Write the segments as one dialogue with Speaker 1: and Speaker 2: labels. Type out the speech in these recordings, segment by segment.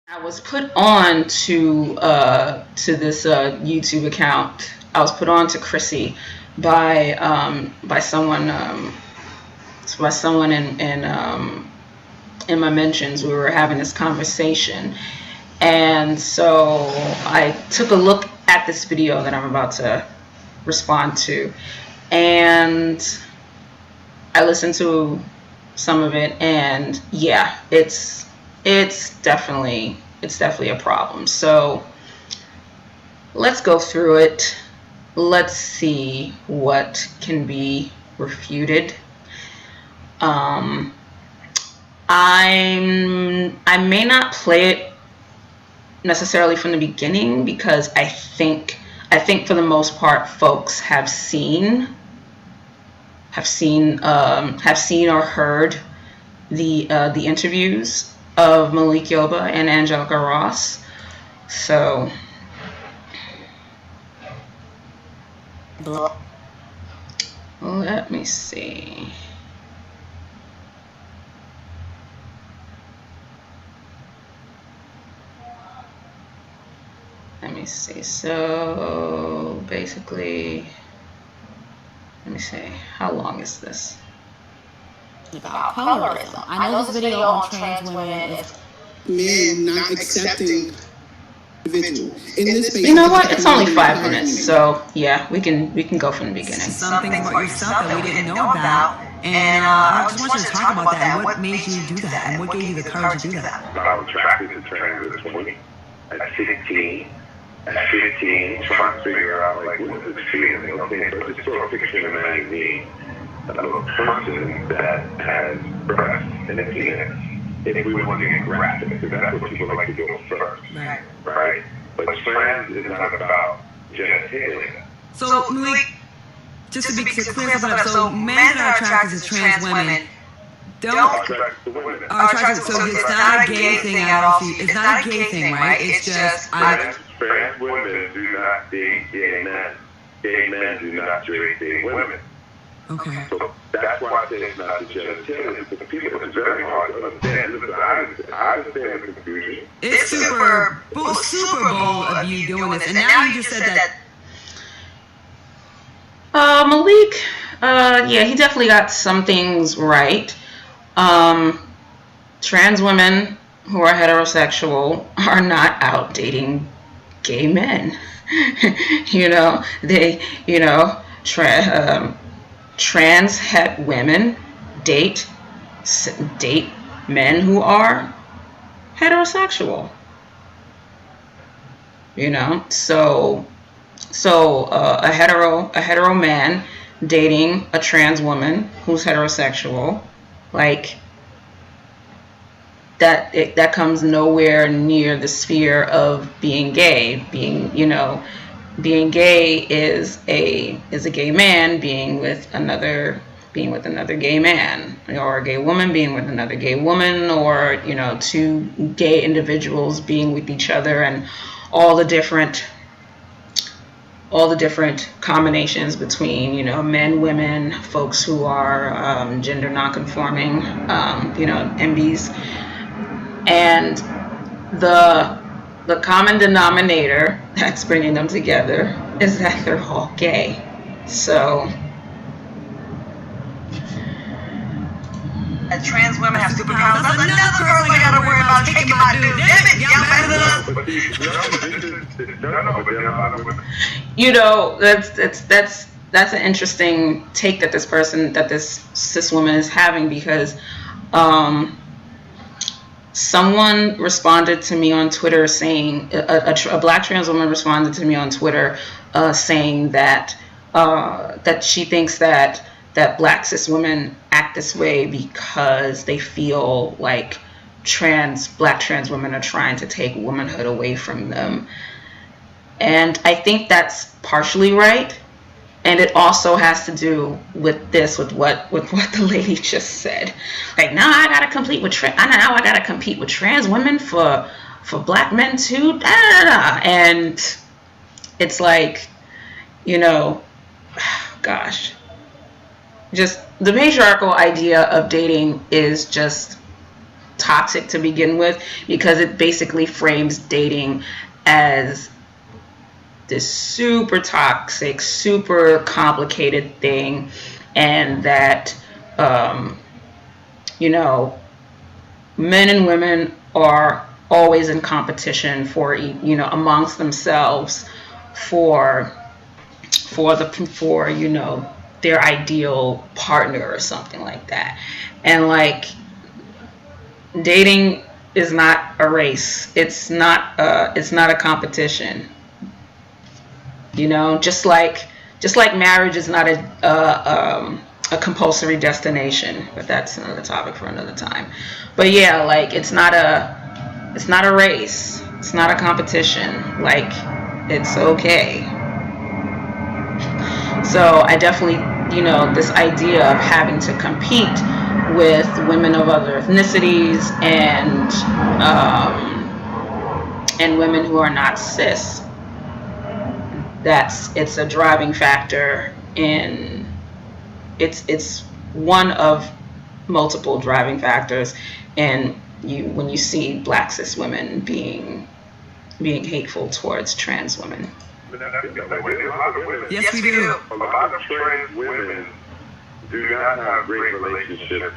Speaker 1: I was put on to this YouTube account. I was put on to Chrissie by someone in my mentions. We were having this conversation, and so I took a look at this video that I'm about to respond to, and I listened to some of it, and yeah, it's definitely a problem. So let's go through it. Let's see what can be refuted. I may not play it necessarily from the beginning, because I think for the most part folks have seen or heard the interviews of Malik Yoba and Angelica Ross. So let me see. So basically, let me see, how long is this?
Speaker 2: About colorism. I know this video on trans women is
Speaker 3: men not accepting individual. In this space,
Speaker 1: you know what? It's only 5 minutes, so yeah, we can go from the beginning.
Speaker 4: Something about yourself that we didn't know about, and I just want you to talk about that. What made you do that, and what gave you the courage to do that?
Speaker 5: I was attracted to trans at 20, at 15. At 15, trying to figure out, like, what is this feeling? Okay, so I just saw a picture in a magazine of a person that has breasts and a penis. If we want to get graphic, because that's what people like to do first, right? But trans is not about genitalia.
Speaker 4: So, Malik, just to be clear about it, so men that are attracted to trans women don't
Speaker 5: Attracted to women.
Speaker 4: are attracted, so it's not a gay thing, I don't see. It's not a gay thing, right? It's just,
Speaker 5: Trans women do not date gay men. Gay men do not date gay women.
Speaker 4: okay.
Speaker 5: So that's why I say it's not the genitalia, because people, it's very hard to understand. Listen, I understand the confusion.
Speaker 4: It's super bold of you doing this, and now you just said that.
Speaker 1: Malik, yeah, he definitely got some things right. Trans women who are heterosexual are not out dating gay men. Trans het women date men who are heterosexual. So a hetero man dating a trans woman who's heterosexual, like that comes nowhere near the sphere of being gay. Being gay is a gay man being with another gay man, or a gay woman being with another gay woman, or two gay individuals being with each other, and all the different combinations between men, women, folks who are gender non-conforming, MBs, and the common denominator that's bringing them together is that they're all gay. So
Speaker 4: That trans women have superpowers. That's another person I gotta worry about taking my dude. Damn it, y'all better than us.
Speaker 1: That's an interesting take that this cis woman is having, because someone responded to me on Twitter saying, a black trans woman responded to me on Twitter saying that she thinks that black cis women act this way because they feel like black trans women are trying to take womanhood away from them. And I think that's partially right. And it also has to do with what the lady just said. Like, now I gotta compete with trans women for black men too. Da, da, da. And it's like, gosh, just the patriarchal idea of dating is just toxic to begin with, because it basically frames dating as this super toxic, super complicated thing, and that you know, men and women are always in competition for, you know, amongst themselves for you know, their ideal partner or something like that. And like, dating is not a race. It's not a competition. You know, just like marriage is not a compulsory destination, but that's another topic for another time. But yeah, like, it's not a race. It's not a competition. Like, it's okay. So I definitely, you know, this idea of having to compete with women of other ethnicities and women who are not cis, it's a driving factor in, it's one of multiple driving factors in when you see Black cis women being hateful towards trans women.
Speaker 4: Yes, we do.
Speaker 5: A lot of trans women do not have great relationships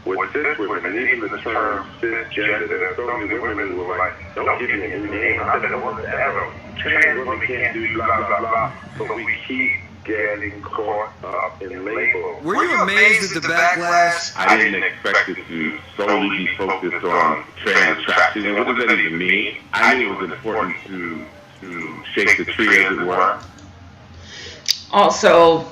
Speaker 5: with cis women, and even the term cisgender. There are so many women who are like, don't give me a new name, I've been the one to ever. Trans women can't do blah, blah, blah, but we keep getting caught up in labels.
Speaker 6: Were you amazed at the backlash?
Speaker 5: I didn't expect it to solely be focused on trans attraction. What does that even mean? I knew it was important to shake the tree, as it were.
Speaker 1: Also,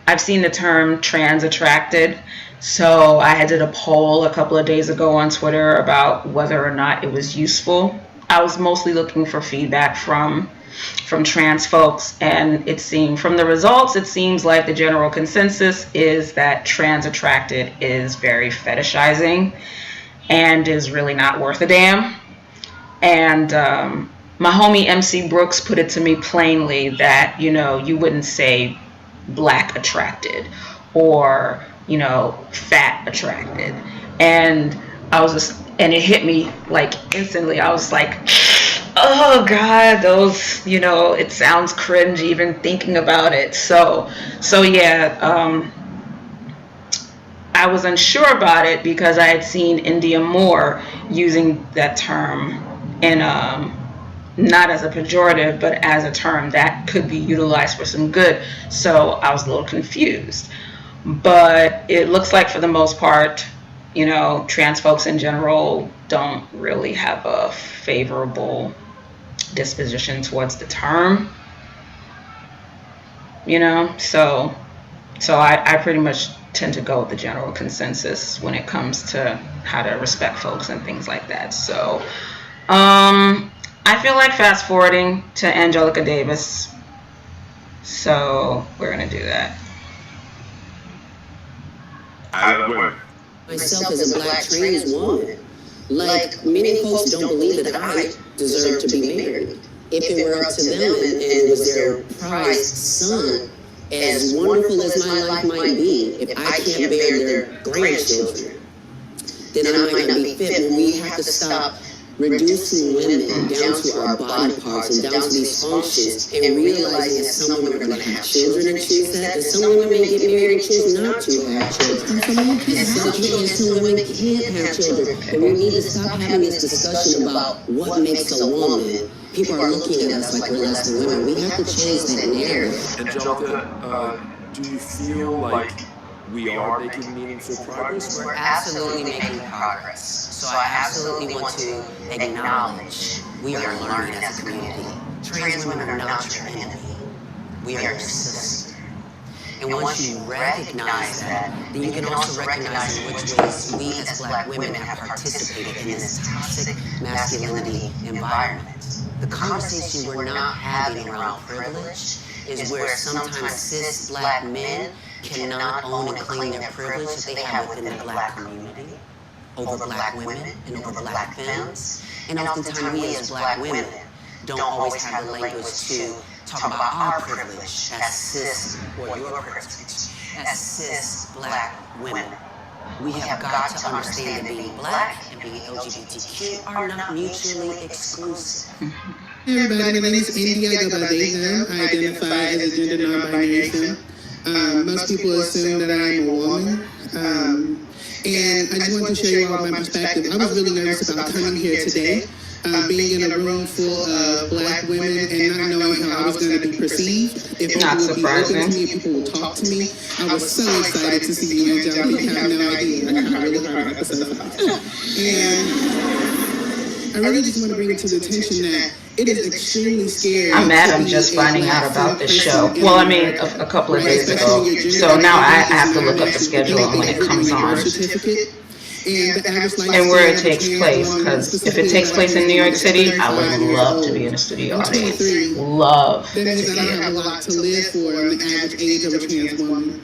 Speaker 1: I've seen the term trans attracted. So I did a poll a couple of days ago on Twitter about whether or not it was useful. I was mostly looking for feedback from trans folks, and from the results, it seems like the general consensus is that trans attracted is very fetishizing and is really not worth a damn. And my homie MC Brooks put it to me plainly that, you know, you wouldn't say Black attracted or, you know, fat attracted. And and it hit me like instantly. I was like, oh God, those, you know, it sounds cringe even thinking about it. So yeah, I was unsure about it because I had seen India Moore using that term in not as a pejorative, but as a term that could be utilized for some good. So I was a little confused. But it looks like for the most part, you know, trans folks in general don't really have a favorable disposition towards the term, you know. So I pretty much tend to go with the general consensus when it comes to how to respect folks and things like that. So I feel like fast forwarding to Angelica Davis. So we're gonna do that.
Speaker 5: I love women.
Speaker 3: Myself as a Black trans woman, like, many folks don't believe that I deserve to be married. If it were up to them and was their prized son, as wonderful as my life might be, if I can't bear their grandchildren, then I might not be fit. When we have to stop reducing women down to our body parts and down to these functions, and realizing that some women are going to have children and choose that, and some women may get married and choose not to have children, and some women can't have children. And we need to stop having this discussion about what makes a woman. People are looking at us like we're less than women. We have to change that narrative.
Speaker 6: Angelica, do you feel like we are making meaningful progress?
Speaker 7: We're absolutely making progress. So I absolutely want to acknowledge we are learning as a community. Trans women are not your enemy. We are your sister. And once you recognize that, then you can also recognize in which ways we as Black women have participated in this toxic masculinity environment. The conversation we're not having around privilege is where sometimes cis Black men cannot own and claim their privilege that they have within the Black community over Black women and over Black femmes. And oftentimes we as Black women don't always have the language to talk about our privilege as cis, or your privilege, as cis Black women. We have got to understand that being black and being LGBTQ are not mutually exclusive.
Speaker 8: Hey everybody, my name is Indy. I go by they, them. I identify as a gender non-binary femme. Most people assume that I am a woman. And I just wanted to share you all my perspective. I was really nervous about coming here today, being in a room full of black women and not knowing how I was going to be perceived. If people would be open to me, if people would talk to me. I was so excited to see you, Angel. You have no idea. I got really hard on episode 5. And I really just want to bring it to the attention that it is extremely scary.
Speaker 1: I'm mad I'm just finding out about this show. Well, I mean, a couple of days ago. So now I have to look up the schedule and when it comes on. And where it takes place. Because if it takes place in New York City, I would love to be in a studio audience. Love.
Speaker 8: That means that I have a lot to live for on the average age of a trans woman.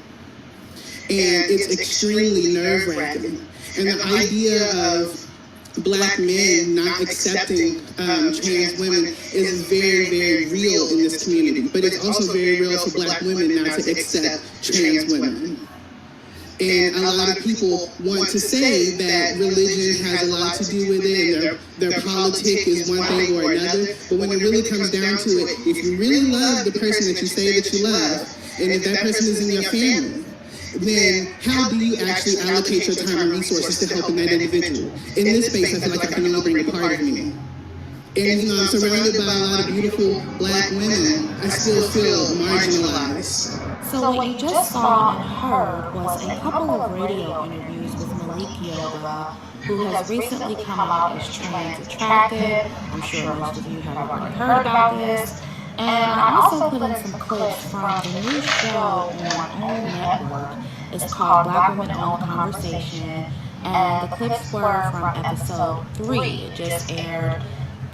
Speaker 8: And it's extremely nerve-wracking. And the idea of black men not accepting trans women is very, very real in this community. But it's also very real for black women not to accept trans women. And a lot of people want to say that religion has a lot to do with it, and their politic is one thing or another. But when it really comes down to it, if you really love the person that you say that you love, and if that person is in your family, then how do you actually allocate your time and resources to helping that individual? In this space, I feel like I can only bring a part of me. And I'm surrounded by a lot of beautiful black women, I still feel marginalized.
Speaker 2: So what you just saw and heard was a couple of radio interviews with Malik Yoba, who has recently come out as trans attracted. I'm sure most of you have already heard about this. And I also put in some clips from the new show on our own network. It's called Black Women Own Conversation. And the clips were from episode 3. It just aired,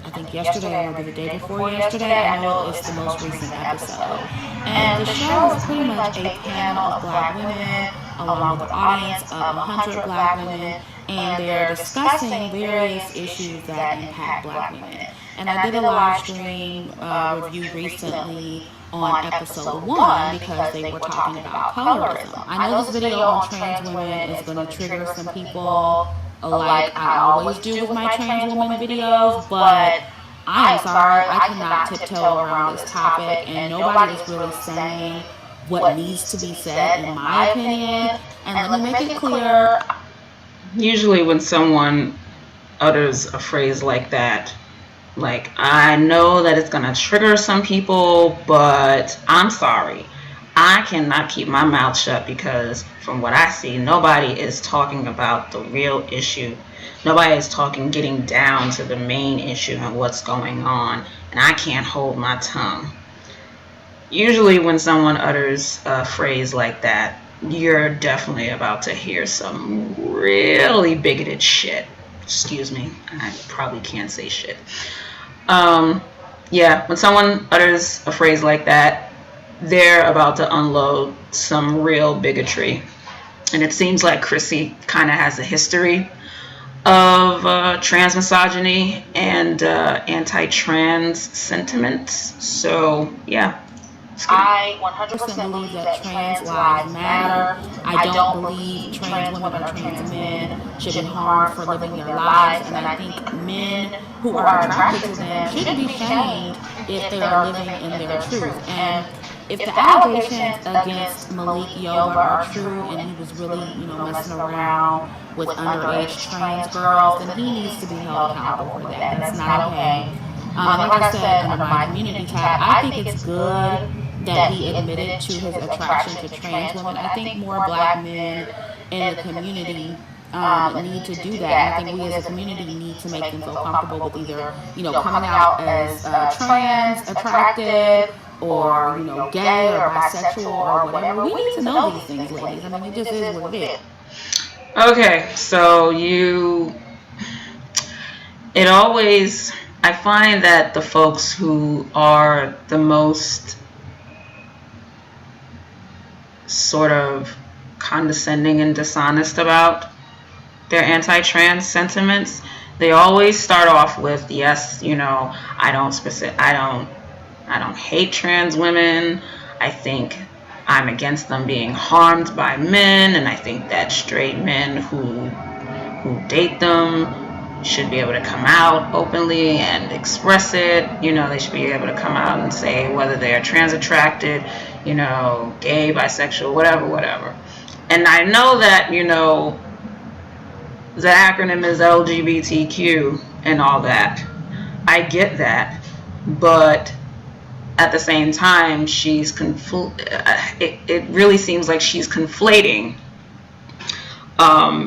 Speaker 2: I think yesterday or the day before yesterday. I know it's the most recent episode. And the show is pretty much a panel of black women along with an audience of 100 black women, and they're discussing various issues that impact black women. And I did a live stream review recently on episode 1 because they were talking about colorism. I know this video on trans women is going to trigger some people like I always do with my trans woman videos, but I'm sorry, I cannot tiptoe around this topic, and nobody is really saying what needs to be said, in my opinion. And let me make it clear.
Speaker 1: Usually when someone utters a phrase like that, like, I know that it's going to trigger some people, but I'm sorry. I cannot keep my mouth shut because from what I see, nobody is talking about the real issue. Nobody is getting down to the main issue and what's going on. And I can't hold my tongue. Usually when someone utters a phrase like that, you're definitely about to hear some really bigoted shit. Excuse me, I probably can't say shit. Yeah, when someone utters a phrase like that, they're about to unload some real bigotry. And it seems like Chrissie kind of has a history of trans misogyny and anti-trans sentiments. So, yeah.
Speaker 2: I 100% believe that trans lives matter. I don't believe trans women or trans men should be harmed for living their lives, and I think men who are attracted to them shouldn't be shamed if they are living in their truth. And if the allegations against Malik Yoba are true and he was really, messing around with underage trans girls, then he needs to be held accountable for that. That's not okay. Like I said, under my community tab, I think it's good that he admitted to his attraction to trans women. I think more black men in the community need to do that. I think we as a community need to make them feel comfortable with either, coming out as trans attracted or, gay or bisexual or whatever. We need to know these things, ladies. I mean, it just is what it is.
Speaker 1: Okay, so I find that the folks who are the most sort of condescending and dishonest about their anti-trans sentiments, they always start off with, yes, I don't hate trans women. I think I'm against them being harmed by men, and I think that straight men who date them should be able to come out openly and express it. They should be able to come out and say whether they're trans attracted, gay, bisexual, whatever. And I know that, the acronym is LGBTQ and all that. I get that. But at the same time, it really seems like she's conflating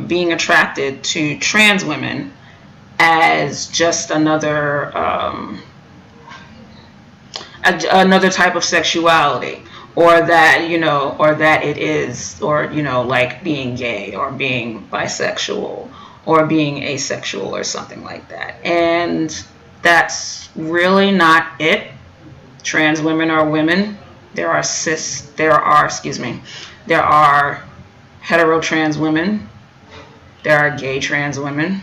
Speaker 1: being attracted to trans women as just another type of sexuality, or that it is, or like being gay or being bisexual or being asexual or something like that. And that's really not it. Trans women are women. There are hetero trans women. There are gay trans women.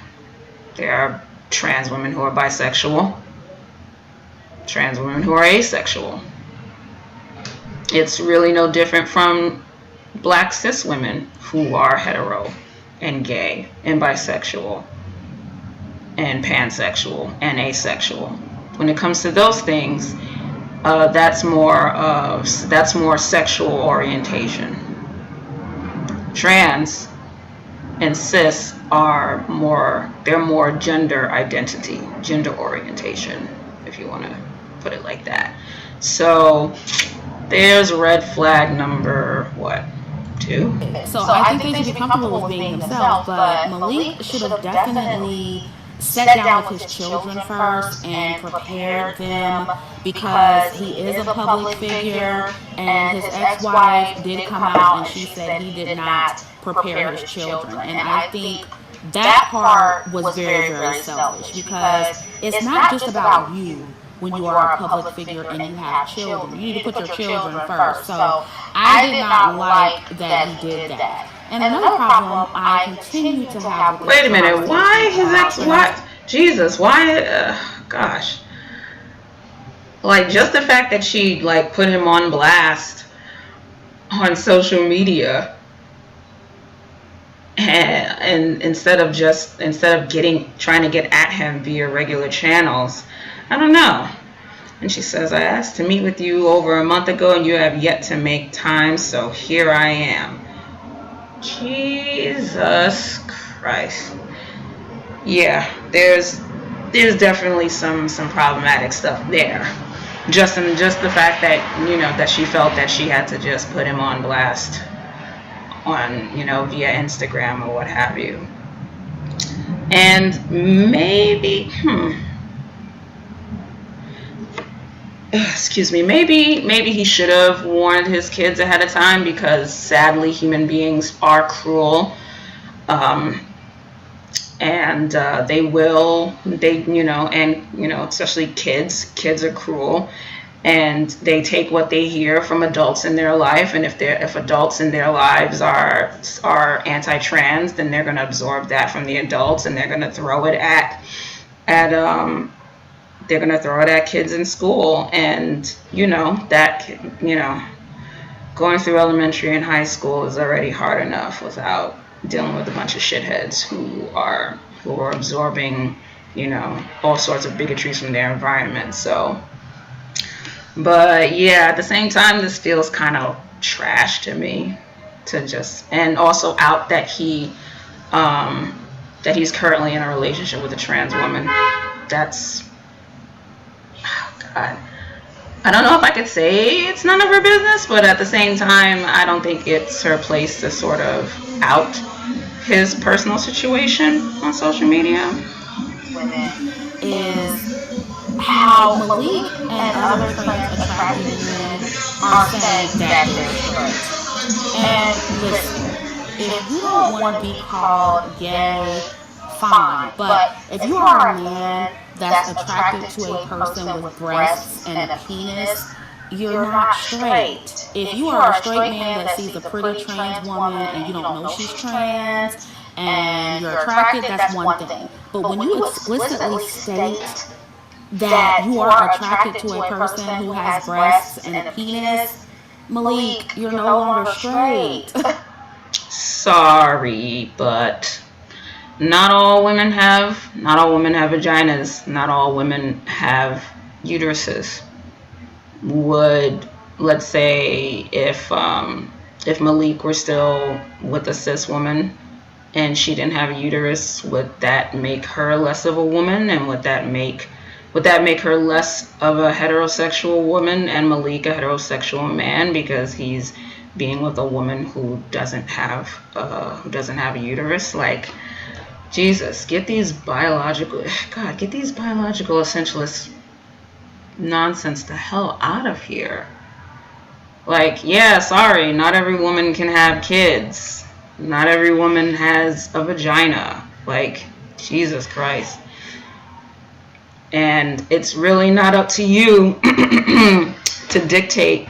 Speaker 1: There are trans women who are bisexual. Trans women who are asexual. It's really no different from black cis women who are hetero and gay and bisexual and pansexual and asexual. When it comes to those things, that's more sexual orientation. Trans and cis are more gender identity, gender orientation, if you want to put it like that. So there's red flag number 2.
Speaker 2: So I think they should be comfortable with being themselves, but Malik should have definitely sat down with his children first and prepared them, because he is a public figure, and his ex-wife did come out and she said he did not prepare his children. And I think that part was very, very selfish, because it's not just about you when you are a public figure and you have children. You need to put your children first. So I did not like that he did that. And another problem I continue to have with
Speaker 1: Wait a minute, why his ex-wife? Jesus, why? Gosh. Like, just the fact that she put him on blast on social media, and instead of trying to get at him via regular channels, I don't know. And she says, I asked to meet with you over a month ago and you have yet to make time, so here I am. Jesus Christ. Yeah, there's definitely some problematic stuff there. Just the fact that, that she felt that she had to just put him on blast on, via Instagram or what have you. And maybe, maybe he should have warned his kids ahead of time, because sadly human beings are cruel. And especially kids are cruel, and they take what they hear from adults in their life, and if adults in their lives are anti-trans, then they're going to absorb that from the adults, and they're going to throw it at kids in school. And going through elementary and high school is already hard enough without dealing with a bunch of shitheads who are absorbing, all sorts of bigotries from their environment. So, but yeah, at the same time, this feels kind of trash to me, and also out that he's currently in a relationship with a trans woman. That's, oh God. I don't know if I could say it's none of her business, but at the same time, I don't think it's her place to sort of out his personal situation on social media.
Speaker 2: Is how Malik and other trans attracted men are saying that they're straight. And listen, if you don't want to be called gay, fine. But if you are a man that's attracted to a person with breasts and a penis, you're not straight. If you are a straight man that sees a pretty trans woman and you don't know she's trans and you're attracted, that's one thing. But when you explicitly state that you are attracted to a person who has breasts and a penis, Malik, you're no longer straight.
Speaker 1: Sorry, but not all women have vaginas. Not all women have uteruses. Let's say if Malik were still with a cis woman and she didn't have a uterus, would that make her less of a woman? And would that make her less of a heterosexual woman and Malik a heterosexual man because he's being with a woman who doesn't have a uterus? Like, Jesus, get these biological essentialist nonsense the hell out of here. Like, yeah, sorry, not every woman can have kids. Not every woman has a vagina. Like, Jesus Christ. And it's really not up to you to dictate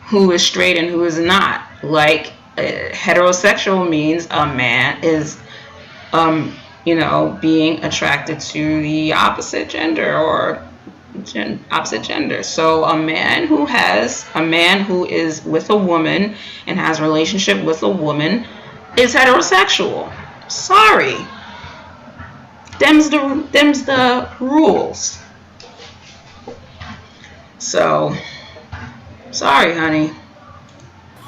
Speaker 1: who is straight and who is not. Like, heterosexual means a man is, being attracted to the opposite gender or opposite gender. So a man who is with a woman and has a relationship with a woman is heterosexual. Sorry. Them's the rules. So, sorry, honey.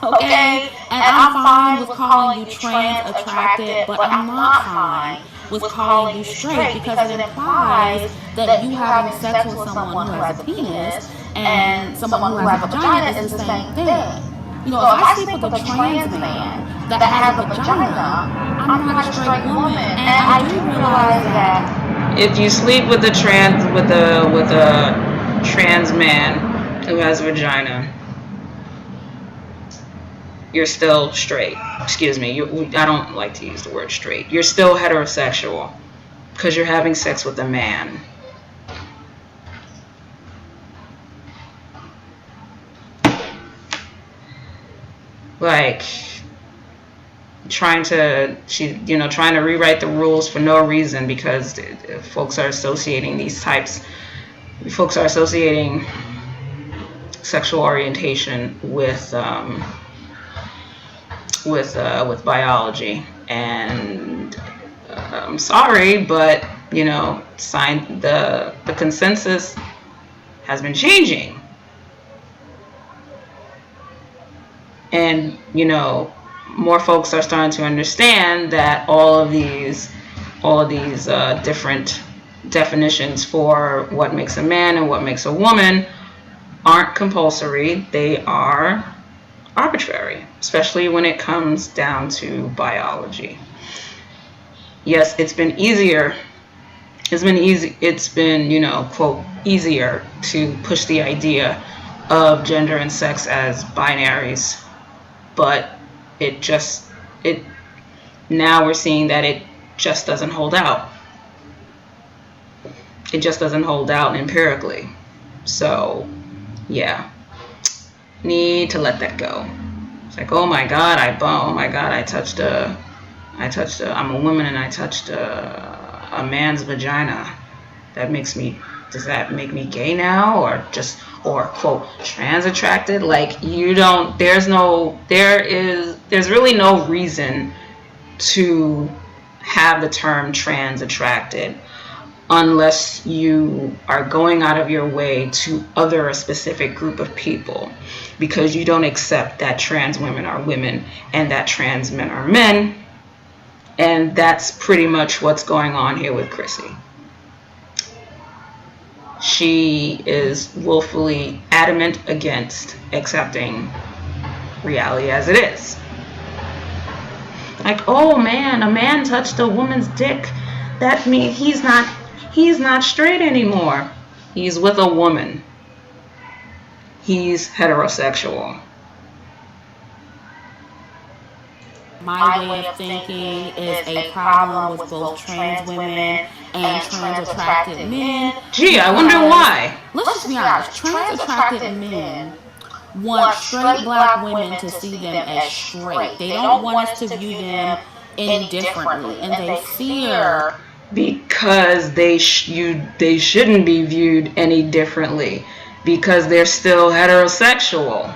Speaker 2: Okay, and I'm fine with calling you trans attracted, but I'm not fine with calling you straight because it implies that you having sex with someone who has a penis and someone who has a vagina is the same thing. You know, if I sleep with a trans man that has a vagina, I'm not a straight woman, and I do realize that
Speaker 1: if you sleep with a trans man who has a vagina, you're still straight. Excuse me. I don't like to use the word straight. You're still heterosexual because you're having sex with a man. Like, trying to rewrite the rules for no reason because folks are associating sexual orientation with biology. And I'm sorry, but the consensus has been changing, and more folks are starting to understand that all of these different definitions for what makes a man and what makes a woman aren't compulsory. They are arbitrary, especially when it comes down to biology. Yes, it's been easier. It's been, quote, easier to push the idea of gender and sex as binaries, but now we're seeing that it just doesn't hold out. It just doesn't hold out empirically. So, yeah, need to let that go. It's like, I'm a woman and I touched a man's vagina. Does that make me gay now, or quote, trans attracted? Like, there's really no reason to have the term trans attracted unless you are going out of your way to other a specific group of people, because you don't accept that trans women are women and that trans men are men. And that's pretty much what's going on here with Chrissie. She is willfully adamant against accepting reality as it is. Like, oh man, a man touched a woman's dick. That means he's not straight anymore. He's with a woman. He's heterosexual.
Speaker 2: My way of thinking is a problem with both trans women and trans attracted men.
Speaker 1: Gee, I wonder why.
Speaker 2: Let's just be honest. Trans attracted men want straight black women to see them as straight. They don't want us to view them indifferently, and they fear
Speaker 1: because they shouldn't be viewed any differently, because they're still heterosexual.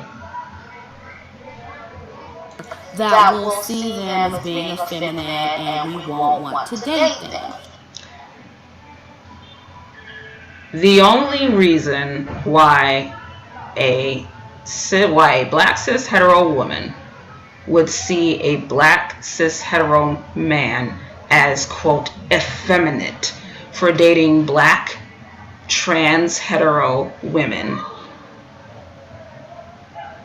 Speaker 2: that will see them as being effeminate and we won't want to date them.
Speaker 1: The only reason why a black cis hetero woman would see a black cis hetero man as, quote, effeminate for dating black trans hetero women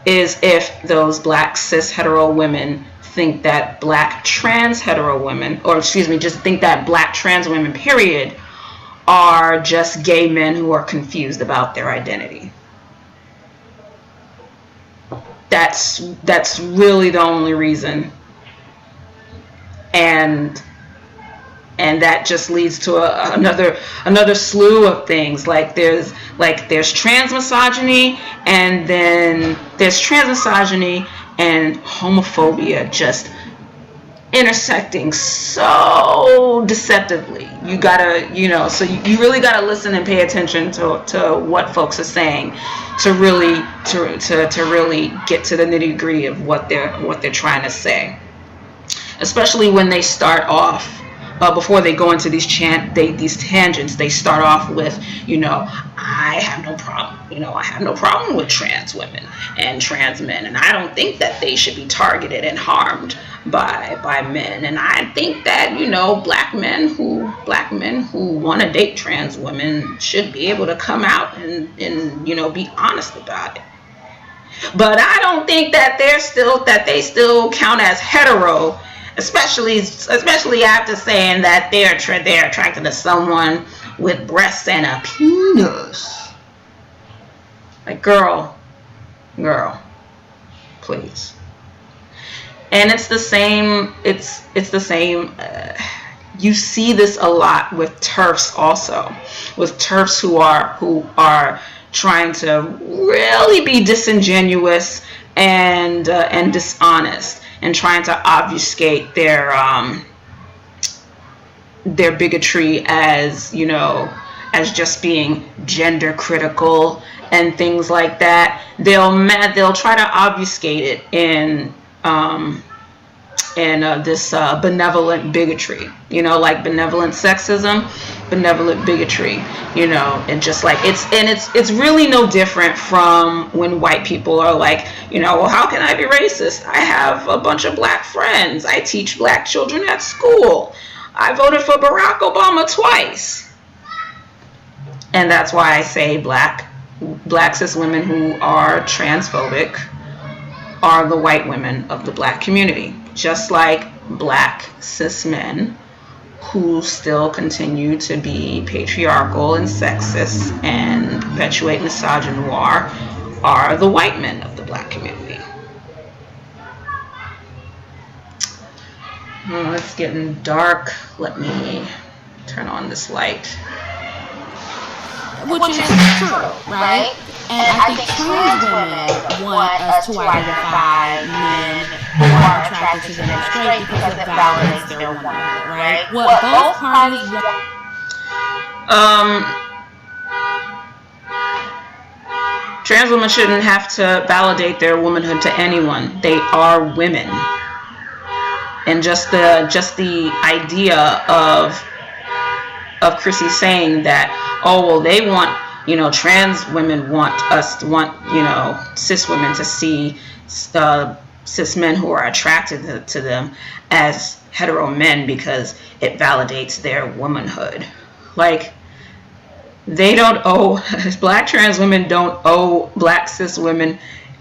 Speaker 1: is if those black cis hetero women think that black trans hetero women, or excuse me, just think that black trans women, period, are just gay men who are confused about their identity. That's really the only reason. And that just leads to another slew of things. Like there's trans misogyny, and then there's trans misogyny and homophobia just intersecting so deceptively. You gotta, so you really gotta listen and pay attention to what folks are saying to really get to the nitty-gritty of what they're trying to say. Especially when they start off, before they go into these tangents, they start off with, I have no problem. I have no problem with trans women and trans men, and I don't think that they should be targeted and harmed by men. And I think that, black men who want to date trans women should be able to come out and be honest about it. But I don't think that they still count as hetero. Especially after saying that they're attracted to someone with breasts and a penis. Like, girl, please. And it's the same. It's the same. You see this a lot with TERFs also, with TERFs who are trying to really be disingenuous and dishonest, and trying to obfuscate their bigotry as as just being gender critical and things like that. They'll try to obfuscate it in this benevolent bigotry, like benevolent sexism, benevolent bigotry, and just like it's really no different from when white people are like, well, how can I be racist? I have a bunch of black friends. I teach black children at school. I voted for Barack Obama twice. And that's why I say black cis women who are transphobic are the white women of the black community. Just like black cis men who still continue to be patriarchal and sexist and perpetuate misogynoir are the white men of the black community. Oh, it's getting dark. Let me turn on this light.
Speaker 2: Which is true, right? And I think trans women want us to identify men who are attracted to them as straight because it validates their womanhood, right? What both parties want.
Speaker 1: Trans women shouldn't have to validate their womanhood to anyone. They are women. And just the idea of Chrissie saying that, oh, well, they want, trans women want cis women to see cis men who are attracted to them as hetero men because it validates their womanhood. Like, they don't owe, black trans women don't owe black cis women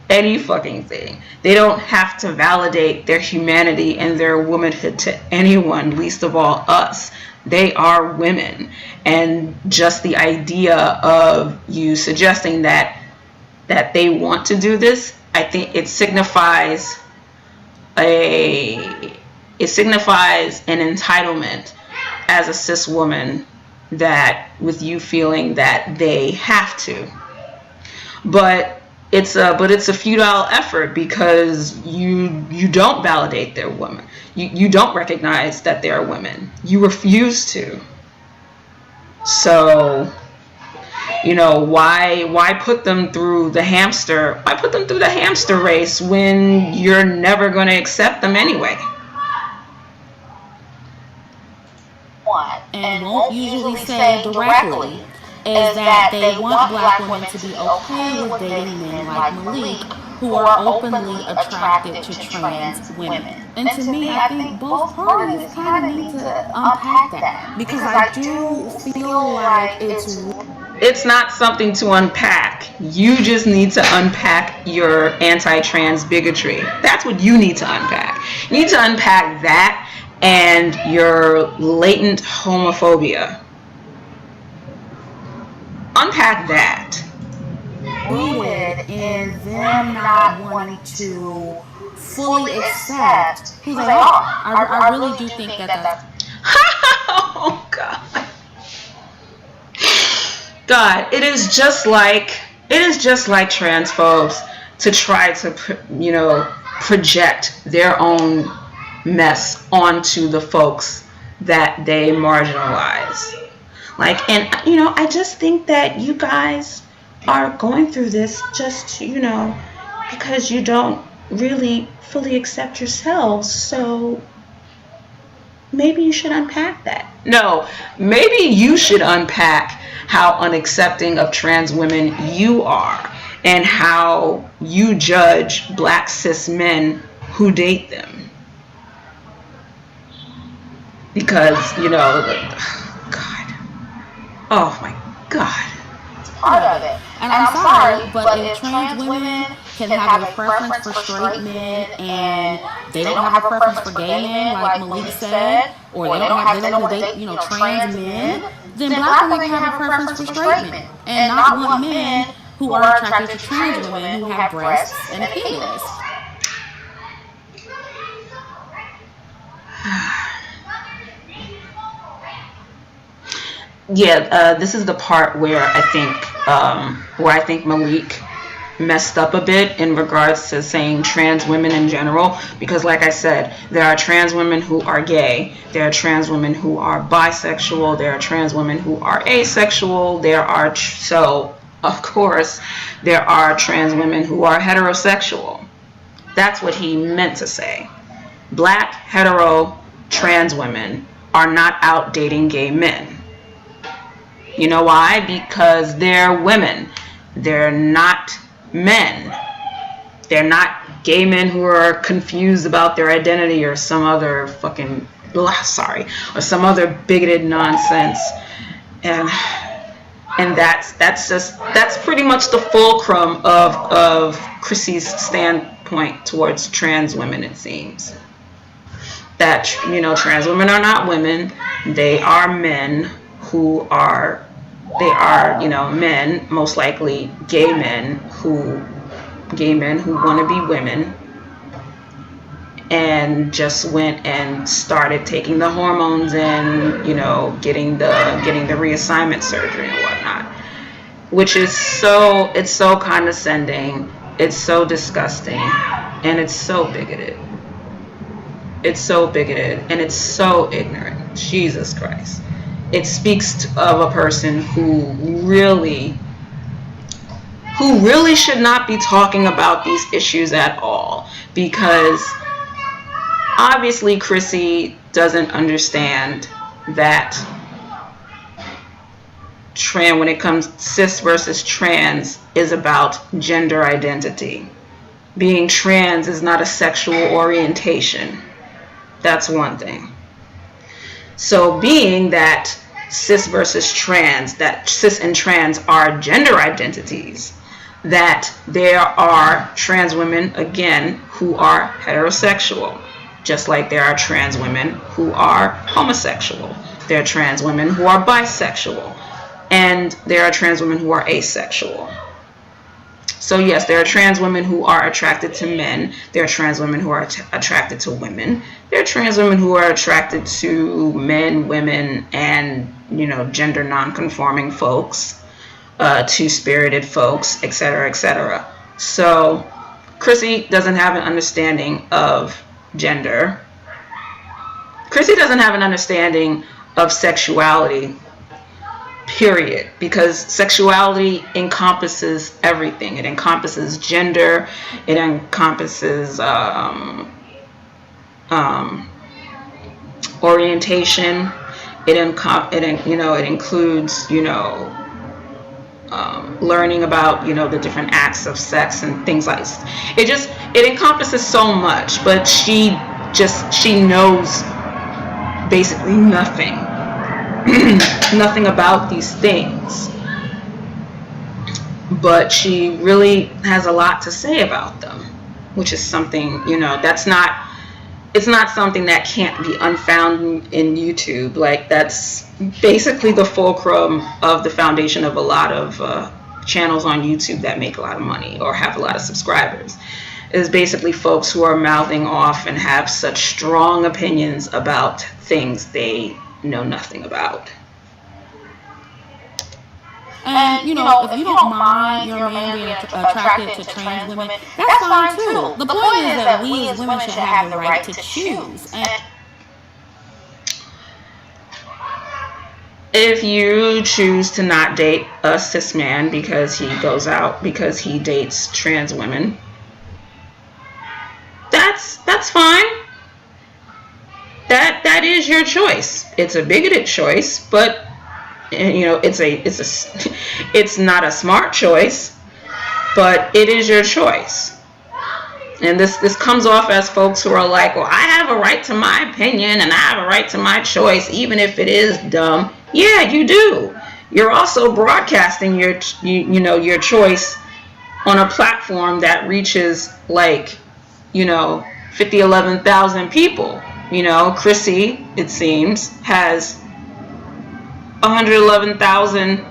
Speaker 1: any fucking thing. They don't have to validate their humanity and their womanhood to anyone, least of all us. They are women. And just the idea of you suggesting that they want to do this, I think it signifies an entitlement as a cis woman, that with you feeling that they have to. But it's a futile effort because you don't validate their woman. You don't recognize that they're women. You refuse to. So You know, why put them through the hamster? Why put them through the hamster race when you're never going to accept them anyway?
Speaker 2: And won't usually say directly is that they want black women to be okay with dating men like Malik who are openly attracted to trans women. And to me, I think both parties kind of need to unpack that, because I do feel like
Speaker 1: it's not something to unpack. You just need to unpack your anti-trans bigotry. That's what you need to unpack. You need to unpack that and your latent homophobia. Unpack that.
Speaker 2: rooted in them not wanting to fully accept who they are. I really do think that
Speaker 1: Oh God. God, it is just like transphobes to try to, project their own mess onto the folks that they marginalize. I just think that you guys are going through this just, because you don't really fully accept yourselves. So maybe you should unpack that. No, maybe you should unpack how unaccepting of trans women you are and how you judge black cis men who date them. Because, God. Oh my God.
Speaker 2: part of it. And I'm sorry, but if trans women can have a preference for straight men and they don't have a preference for gay men, like Malik said, or they don't date, trans men, then black women can have a preference for straight men and not want men who are attracted to trans women who have breasts and a penis.
Speaker 1: Yeah, this is the part where I think Malik messed up a bit in regards to saying trans women in general, because like I said, there are trans women who are gay, there are trans women who are bisexual, there are trans women who are asexual, so of course there are trans women who are heterosexual. That's what he meant to say. Black hetero trans women are not out dating gay men. You know why? Because they're women. They're not men. They're not gay men who are confused about their identity or some other or some other bigoted nonsense. And that's pretty much the fulcrum of Chrissie's standpoint towards trans women, it seems. That, trans women are not women. They are men who are men, most likely gay men who want to be women, and just went and started taking the hormones and getting the reassignment surgery and whatnot, which is it's so condescending, it's so disgusting, and it's so bigoted. It's so bigoted and it's so ignorant. Jesus Christ. It speaks of a person who really should not be talking about these issues at all, because obviously Chrissie doesn't understand that when it comes cis versus trans is about gender identity. Being trans is not a sexual orientation. That's one thing. So being that cis versus trans, that cis and trans are gender identities, that there are trans women, again, who are heterosexual, just like there are trans women who are homosexual. There are trans women who are bisexual, and there are trans women who are asexual. So yes, there are trans women who are attracted to men. There are trans women who are attracted to women. There are trans women who are attracted to men, women, and gender non-conforming folks, two-spirited folks, etc., etc. So Chrissie doesn't have an understanding of gender. Chrissie doesn't have an understanding of sexuality. period, because sexuality encompasses everything. It encompasses gender, it encompasses orientation, it includes, learning about, the different acts of sex and things like it encompasses so much. But she knows basically nothing nothing about these things, but she really has a lot to say about them, which is something, it's not something that can't be unfound in YouTube. Like, that's basically the fulcrum of the foundation of a lot of channels on YouTube that make a lot of money or have a lot of subscribers, is basically folks who are mouthing off and have such strong opinions about things they know nothing about.
Speaker 2: And, if you don't mind your man being attracted to trans women, that's fine too. The point is that we as women should have the right to choose. And
Speaker 1: if you choose to not date a cis man because he dates trans women, that's fine. That is your choice. It's a bigoted choice, but it's not a smart choice, but it is your choice. And this comes off as folks who are like, well, I have a right to my opinion and I have a right to my choice, even if it is dumb. Yeah, you do. You're also broadcasting your choice on a platform that reaches 11,000 people. Chrissie, it seems, has 111,000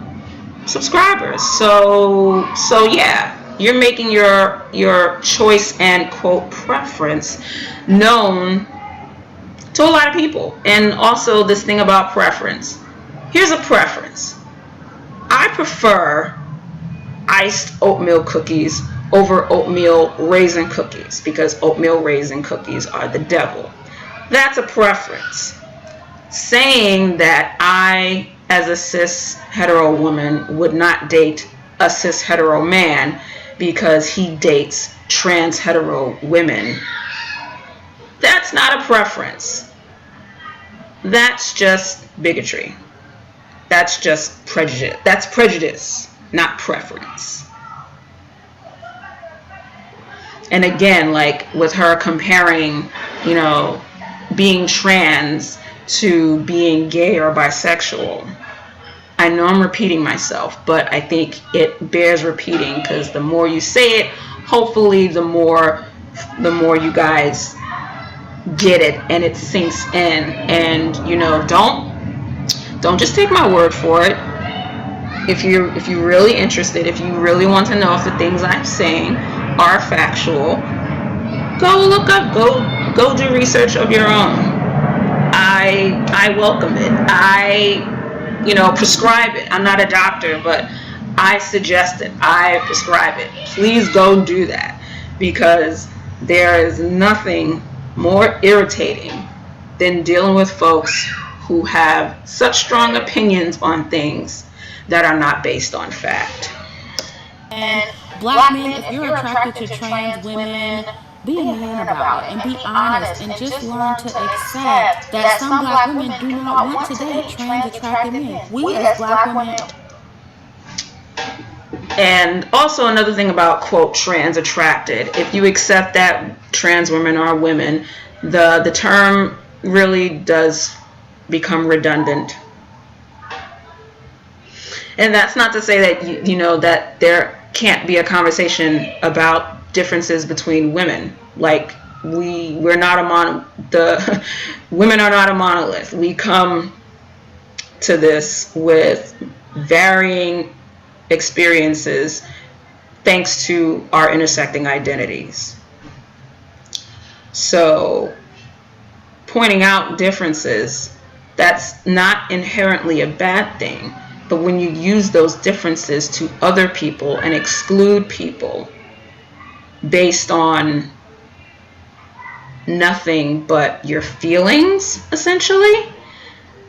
Speaker 1: subscribers. So yeah, you're making your choice and quote preference known to a lot of people. And also this thing about preference. Here's a preference. I prefer iced oatmeal cookies over oatmeal raisin cookies, because oatmeal raisin cookies are the devil. That's a preference. Saying that I, as a cis hetero woman, would not date a cis hetero man because he dates trans hetero women, that's not a preference. That's just bigotry. That's just prejudice. That's prejudice, not preference. And again, like with her comparing, being trans to being gay or bisexual, I know I'm repeating myself, but I think it bears repeating, because the more you say it, hopefully the more you guys get it and it sinks in. And don't just take my word for it. If you're really interested, if you really want to know if the things I'm saying are factual, go look up, go do research of your own. I welcome it. I prescribe it. I'm not a doctor, but I suggest it. I prescribe it. Please go do that, because there is nothing more irritating than dealing with folks who have such strong opinions on things that are not based on fact.
Speaker 2: And black men, if you're attracted to trans women, be a man about it and be honest, and just learn to accept that some black women do not want to date trans attracted men. We as black women.
Speaker 1: And also another thing about quote trans attracted, if you accept that trans women are women, the term really does become redundant. And that's not to say that that there can't be a conversation about differences between women. Like we're not the women are not a monolith. We come to this with varying experiences thanks to our intersecting identities. So pointing out differences, that's not inherently a bad thing. But when you use those differences to other people and exclude people based on nothing but your feelings, essentially,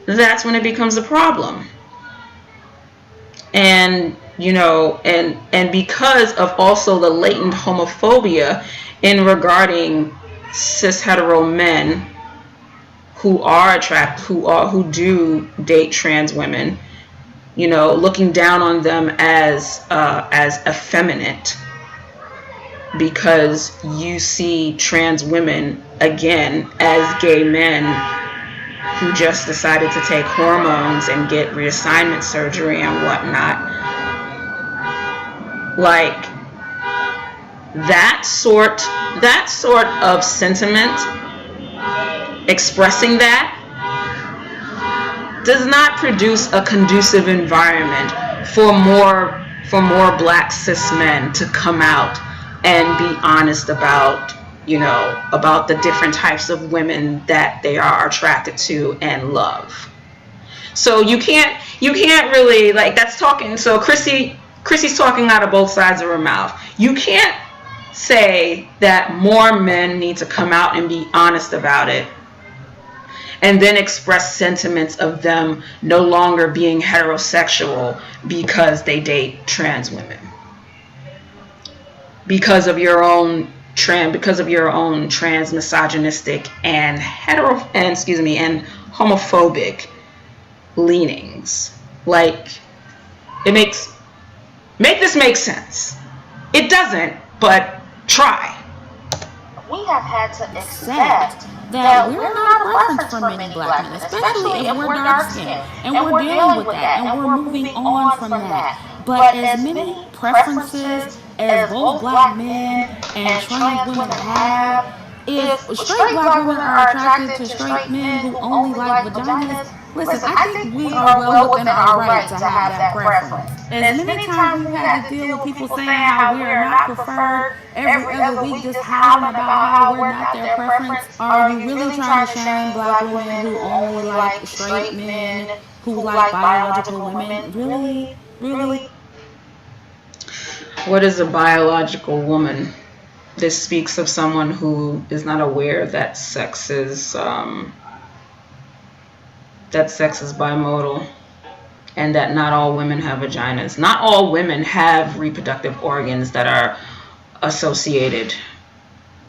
Speaker 1: that's when it becomes a problem. and because of also the latent homophobia in regarding cis hetero men who do date trans women, looking down on them as effeminate, because you see trans women again as gay men who just decided to take hormones and get reassignment surgery and whatnot. Like, that sort of sentiment, expressing that, does not produce a conducive environment for more black cis men to come out and be honest about the different types of women that they are attracted to and love. So you can't really, like, that's talking. So Chrissie's talking out of both sides of her mouth. You can't say that more men need to come out and be honest about it, and then express sentiments of them no longer being heterosexual because they date trans women. Because of your own trans misogynistic and homophobic leanings. Like, make this make sense. It doesn't, but try.
Speaker 2: We have had to accept that we're not a preference for many black men, especially if we're dark skinned, and we're dealing with that, and we're moving on from that. But as many preferences as both black men and trans women have, if straight black women are attracted to straight men who only like vaginas, listen, I think we are well within our right to have that preference. As many times we've had to deal with people saying how we are not preferred, every other week just howling about how we're not their preference. Are you really trying to shame black women who only like straight men, who like biological women? Really? Really?
Speaker 1: What is a biological woman? This speaks of someone who is not aware that sex is bimodal, and that not all women have vaginas. Not all women have reproductive organs that are associated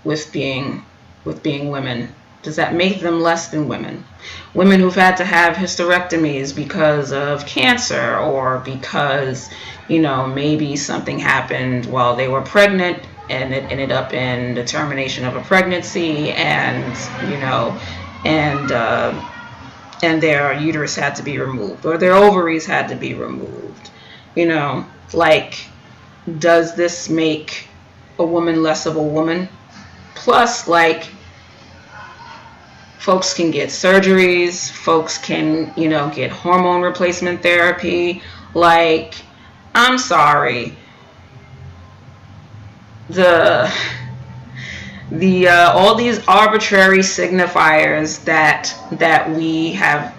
Speaker 1: with being women. Does that make them less than women? Women who've had to have hysterectomies because of cancer, or because maybe something happened while they were pregnant and it ended up in the termination of a pregnancy, and their uterus had to be removed, or their ovaries had to be removed. Like, does this make a woman less of a woman? Plus, like, folks can get surgeries, folks can, get hormone replacement therapy. Like, I'm sorry. All these arbitrary signifiers that we have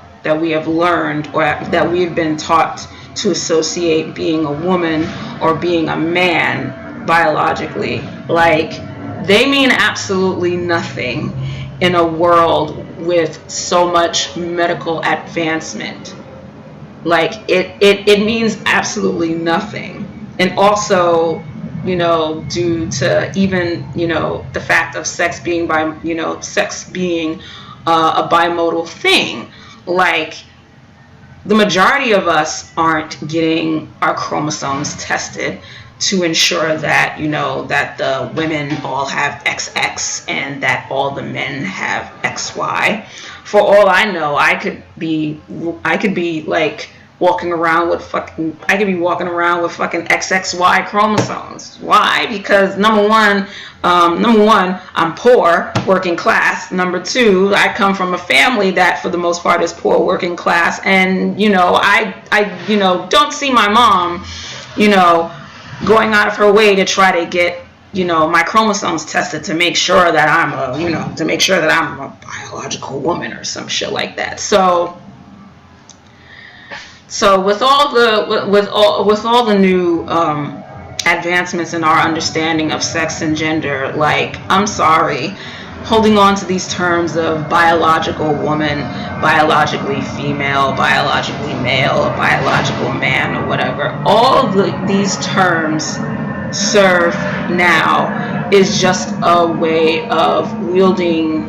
Speaker 1: learned, or that we've been taught to associate being a woman or being a man biologically, like, they mean absolutely nothing in a world with so much medical advancement. Like, it means absolutely nothing. And also, due to even, the fact of sex being a bimodal thing, like, the majority of us aren't getting our chromosomes tested to ensure that, that the women all have XX and that all the men have XY. For all I know, I could be like walking around with fucking XXY chromosomes. Why? Because number one, I'm poor, working class. Number two, I come from a family that for the most part is poor, working class, and I don't see my mom, going out of her way to try to get my chromosomes tested to make sure that I'm a biological woman or some shit like that. So with all the new advancements in our understanding of sex and gender, like, I'm sorry, holding on to these terms of biological woman, biologically female, biologically male, a biological man, or whatever. All of these terms serve now is just a way of wielding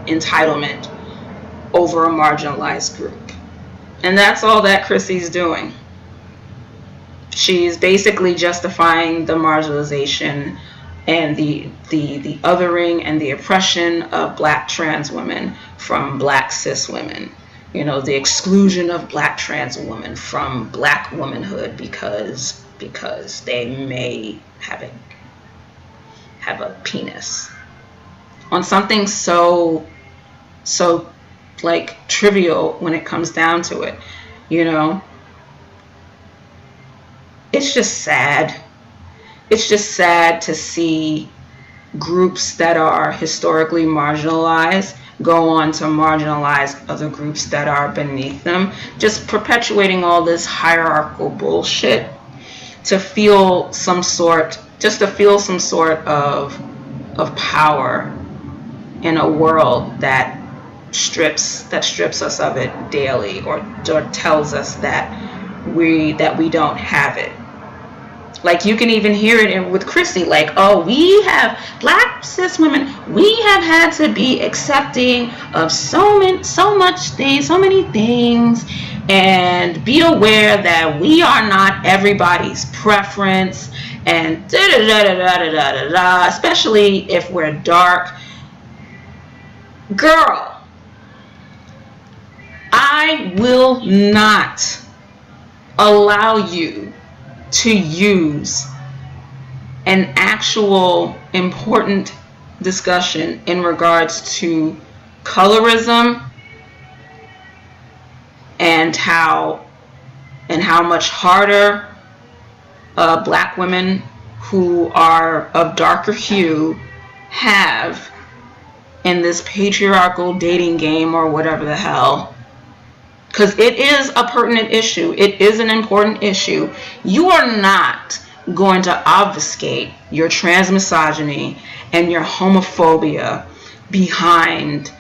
Speaker 1: entitlement over a marginalized group. And that's all that Chrissie's doing. She's basically justifying the marginalization and the othering and the oppression of black trans women from black cis women. You know, the exclusion of black trans women from black womanhood because they may have a penis. On something so like trivial when it comes down to it, you know. It's just sad. It's just sad to see groups that are historically marginalized go on to marginalize other groups that are beneath them, just perpetuating all this hierarchical bullshit to feel some sort of power in a world that strips us of it daily, or tells us that we don't have it. Like, you can even hear it with Chrissie, like, oh, we have black cis women, we have had to be accepting of so many things, and be aware that we are not everybody's preference, and da-da-da-da-da-da-da-da, especially if we're dark. Girl, I will not allow you to use an actual important discussion in regards to colorism and how much harder black women who are of darker hue have in this patriarchal dating game, or whatever the hell. Because it is a pertinent issue. It is an important issue. You are not going to obfuscate your transmisogyny and your homophobia behind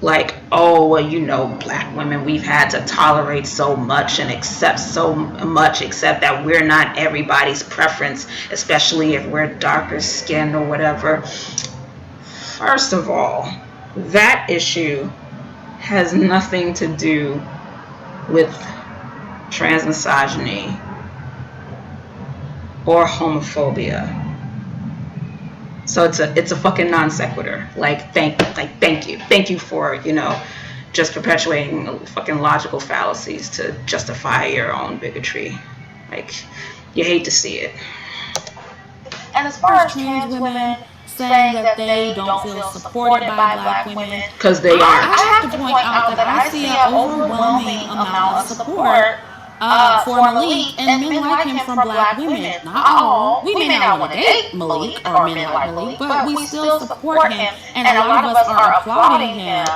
Speaker 1: like, oh, well, you know, black women, we've had to tolerate so much and accept so much, except that we're not everybody's preference, especially if we're darker skinned or whatever. First of all, that issue has nothing to do with transmisogyny or homophobia. So it's a fucking non sequitur. Thank you for, you know, just perpetuating fucking logical fallacies to justify your own bigotry. Like, you hate to see it.
Speaker 2: And as far as trans women saying that they don't feel supported by black women,
Speaker 1: because they aren't.
Speaker 2: I have to point out that I see an overwhelming amount of support for Malik and men like him from black women. Not all. We may not want to date Malik or men like Malik, but we still support him, and a lot of us are applauding him.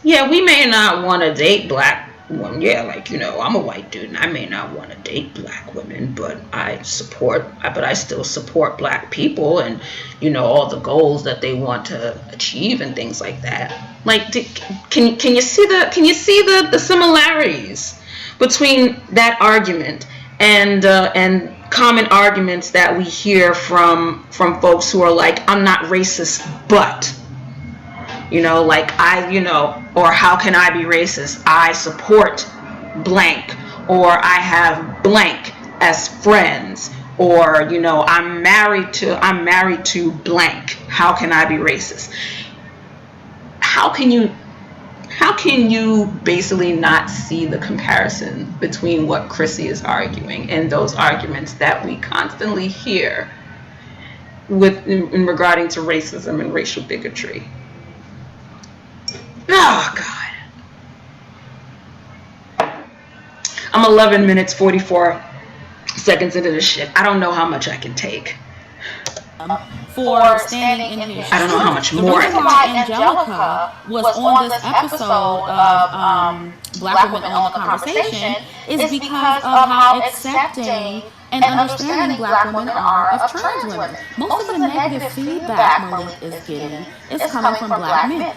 Speaker 1: Yeah, we may not want to date black women. Yeah, like, you know, I'm a white dude and I may not want to date black women, but I still support black people and, you know, all the goals that they want to achieve and things like that. Like, can you see the similarities between that argument and common arguments that we hear from folks who are like, I'm not racist, but, you know, like, or how can I be racist? I support blank, or I have blank as friends, or, you know, I'm married to blank. How can I be racist? How can you basically not see the comparison between what Chrissie is arguing and those arguments that we constantly hear in regarding to racism and racial bigotry? Oh, God. I'm 11 minutes, 44 seconds into this shit. I don't know how much I can take.
Speaker 2: For standing in his
Speaker 1: I don't know how much more I can take.
Speaker 2: Angelica was on this episode of Black Women on the Conversation is because of how accepting and understanding Black women are of trans women. Most of the negative feedback Malik is getting is coming from Black men.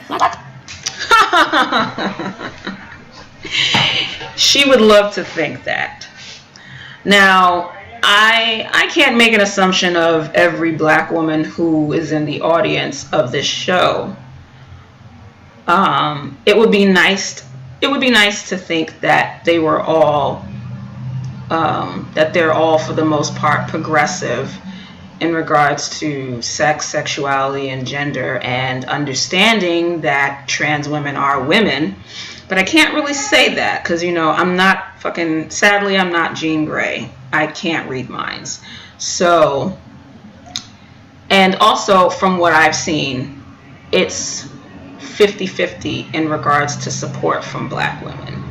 Speaker 1: She would love to think that. Now, I can't make an assumption of every Black woman who is in the audience of this show. It would be nice to think that they were all that they're all for the most part progressive in regards to sex, sexuality, and gender, and understanding that trans women are women. But I can't really say that because, sadly, I'm not Jean Grey. I can't read minds. So, and also from what I've seen, it's 50-50 in regards to support from Black women.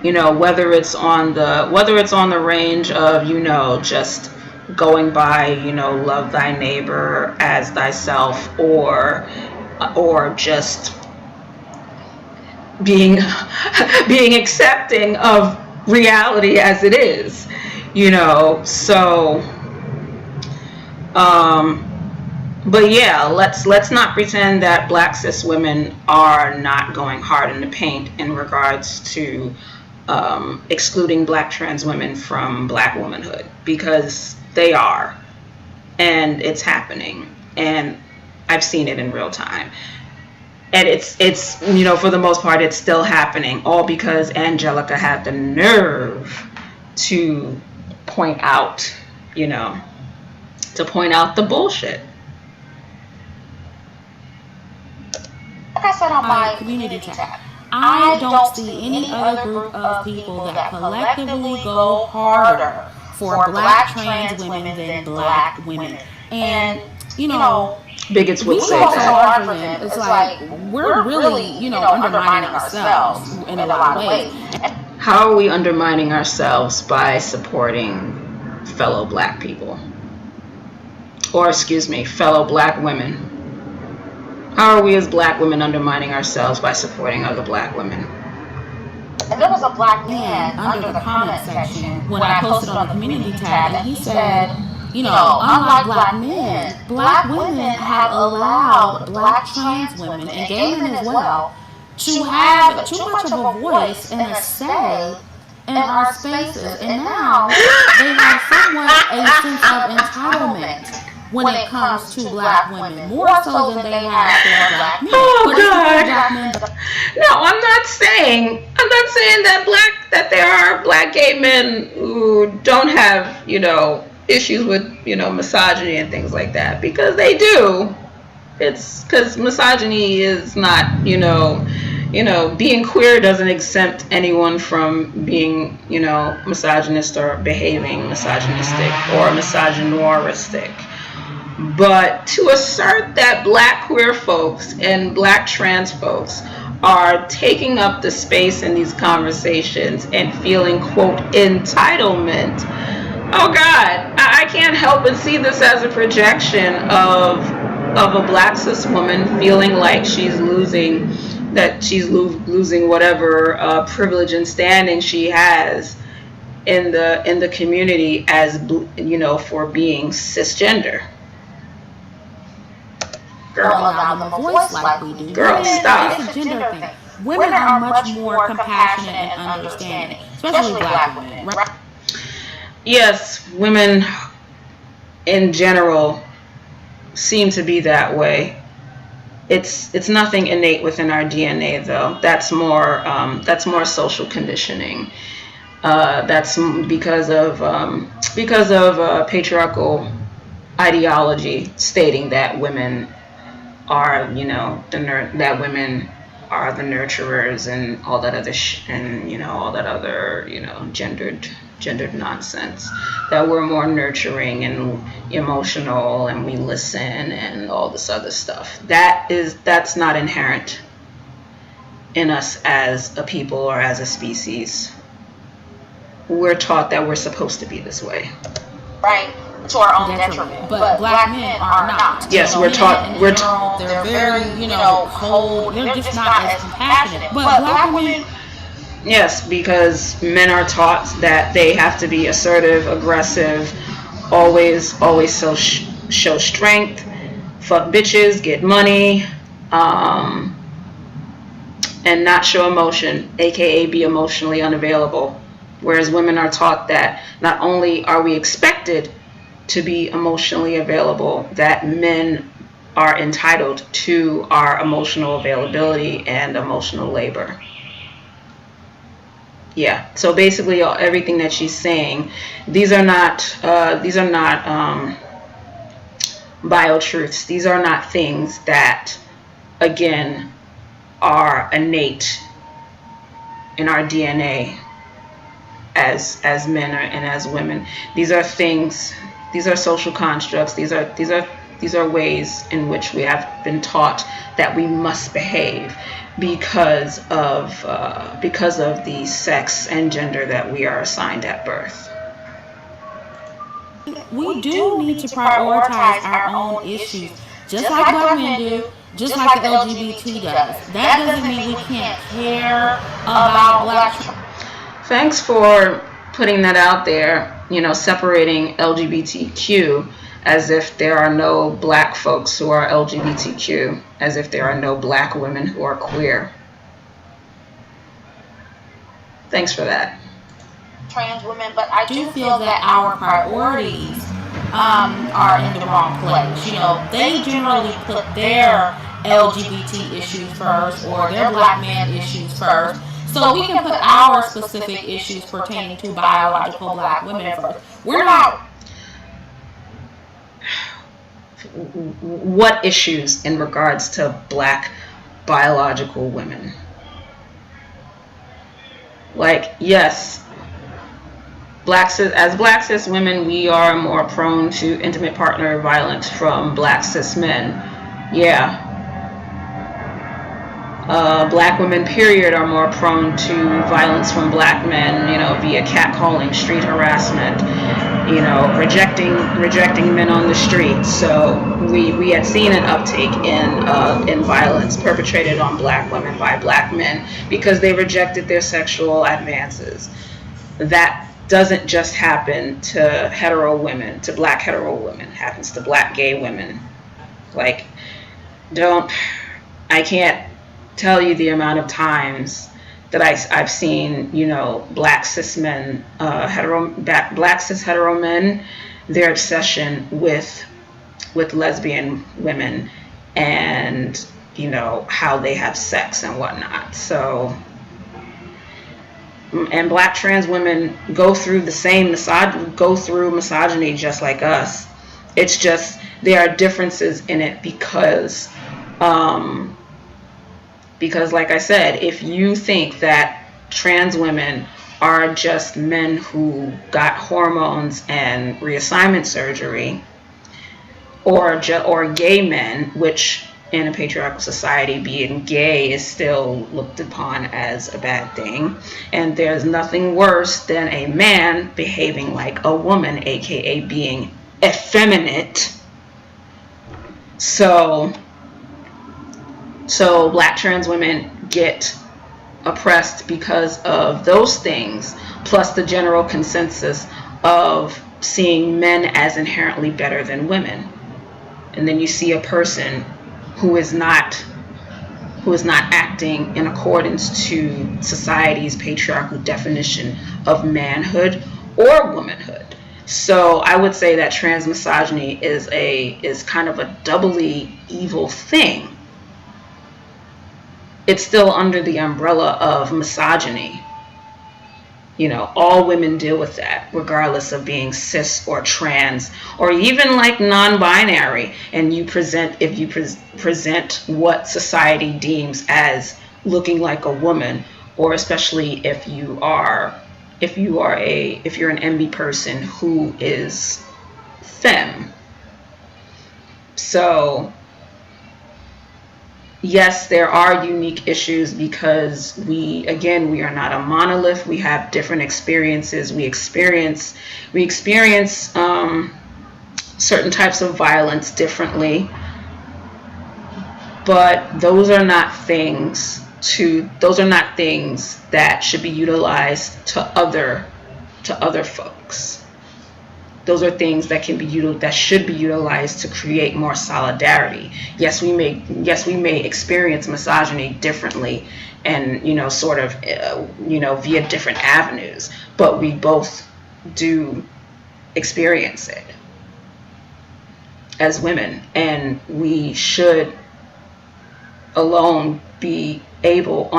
Speaker 1: Whether it's on the range of, just going by, love thy neighbor as thyself, or just being accepting of reality as it is, so but yeah, let's not pretend that Black cis women are not going hard in the paint in regards to excluding Black trans women from Black womanhood, because they are, and it's happening, and I've seen it in real time, and it's for the most part it's still happening, all because Angelica had the nerve to point out the bullshit.
Speaker 2: Like I said on my community chat, I don't see any other group of people that collectively go harder for Black trans women than Black women. And,
Speaker 1: bigots would say that.
Speaker 2: It's like, we're really, undermining ourselves in a lot of ways.
Speaker 1: How are we undermining ourselves? By supporting fellow Black people. Or, fellow Black women. How are we as Black women undermining ourselves by supporting other Black women?
Speaker 2: And there was a Black man under the comment section when I posted on the community tab, and he said, unlike Black men, Black women have allowed Black trans women and gay men as well to have too much of a voice and a say in our spaces, and now they have somewhat a sense of entitlement when it comes to Black women, more so than they have for Black men.
Speaker 1: Oh God! No, I'm not saying that there are Black gay men who don't have issues with misogyny and things like that, because they do. It's because misogyny is not being queer doesn't exempt anyone from being misogynist or behaving misogynistic or misogynoristic. But to assert that Black queer folks and Black trans folks are taking up the space in these conversations and feeling, quote, entitlement, oh God, I can't help but see this as a projection of a Black cis woman feeling like she's losing whatever privilege and standing she has in the community as for being cisgender. Girl,
Speaker 2: allow them a voice like we do.
Speaker 1: Girl, stop.
Speaker 2: It's a gender thing. Women are much more compassionate and understanding, especially Black women. Right?
Speaker 1: Yes, women in general seem to be that way. It's nothing innate within our DNA, though. That's more social conditioning. That's because of patriarchal ideology stating that women are, that women are the nurturers and all that other all that other gendered nonsense. That we're more nurturing and emotional and we listen and all this other stuff. That's not inherent in us as a people or as a species. We're taught that we're supposed to be this way.
Speaker 2: Right. To our own detriment. But Black men are not.
Speaker 1: Yes, we're taught.
Speaker 2: They're very, cold. They're just not as compassionate. But Black women
Speaker 1: Yes, because men are taught that they have to be assertive, aggressive, always show strength, fuck bitches, get money, and not show emotion, aka be emotionally unavailable. Whereas women are taught that not only are we expected to be emotionally available, that men are entitled to our emotional availability and emotional labor. Yeah, so basically everything that she's saying, these are not bio-truths. These are not things that, again, are innate in our DNA as men and as women. These are things, these are social constructs, these are ways in which we have been taught that we must behave because of the sex and gender that we are assigned at birth.
Speaker 2: We do need to prioritize our own issues, just like black men do, just like the LGBT does. That doesn't mean we can't care about black.
Speaker 1: Thanks for putting that out there, separating LGBTQ as if there are no black folks who are LGBTQ, as if there are no black women who are queer. Thanks for that.
Speaker 2: Trans women, but I do feel that our priorities are in the wrong place. They generally put their LGBT issues first or their black man issues first. So we can put our specific issues pertaining to biological black women first. We're not.
Speaker 1: What issues in regards to black biological women? Like, yes, as black cis women, we are more prone to intimate partner violence from black cis men. Yeah. Black women, period, are more prone to violence from black men, via catcalling, street harassment, rejecting men on the street. So we had seen an uptake in violence perpetrated on black women by black men because they rejected their sexual advances. That doesn't just happen to hetero women, to black hetero women. It happens to black gay women. Like, I can't tell you the amount of times that I've seen, black cis men, black cis hetero men, their obsession with lesbian women and, how they have sex and whatnot. So, and black trans women go through the same misogyny just like us. It's just there are differences in it because like I said, if you think that trans women are just men who got hormones and reassignment surgery, or gay men, which in a patriarchal society, being gay is still looked upon as a bad thing, and there's nothing worse than a man behaving like a woman, aka being effeminate. So black trans women get oppressed because of those things, plus the general consensus of seeing men as inherently better than women. And then you see a person who is not acting in accordance to society's patriarchal definition of manhood or womanhood. So I would say that trans misogyny is kind of a doubly evil thing. It's still under the umbrella of misogyny. All women deal with that, regardless of being cis or trans, or even like non-binary. And if you present what society deems as looking like a woman, or especially if you're an MB person who is femme. So yes, there are unique issues because we are not a monolith. We have different experiences. We experience certain types of violence differently. But those are not things those are not things that should be utilized to other folks. Those are things that that should be utilized to create more solidarity. Yes, we may experience misogyny differently, and sort of via different avenues, but we both do experience it as women, and we should should be able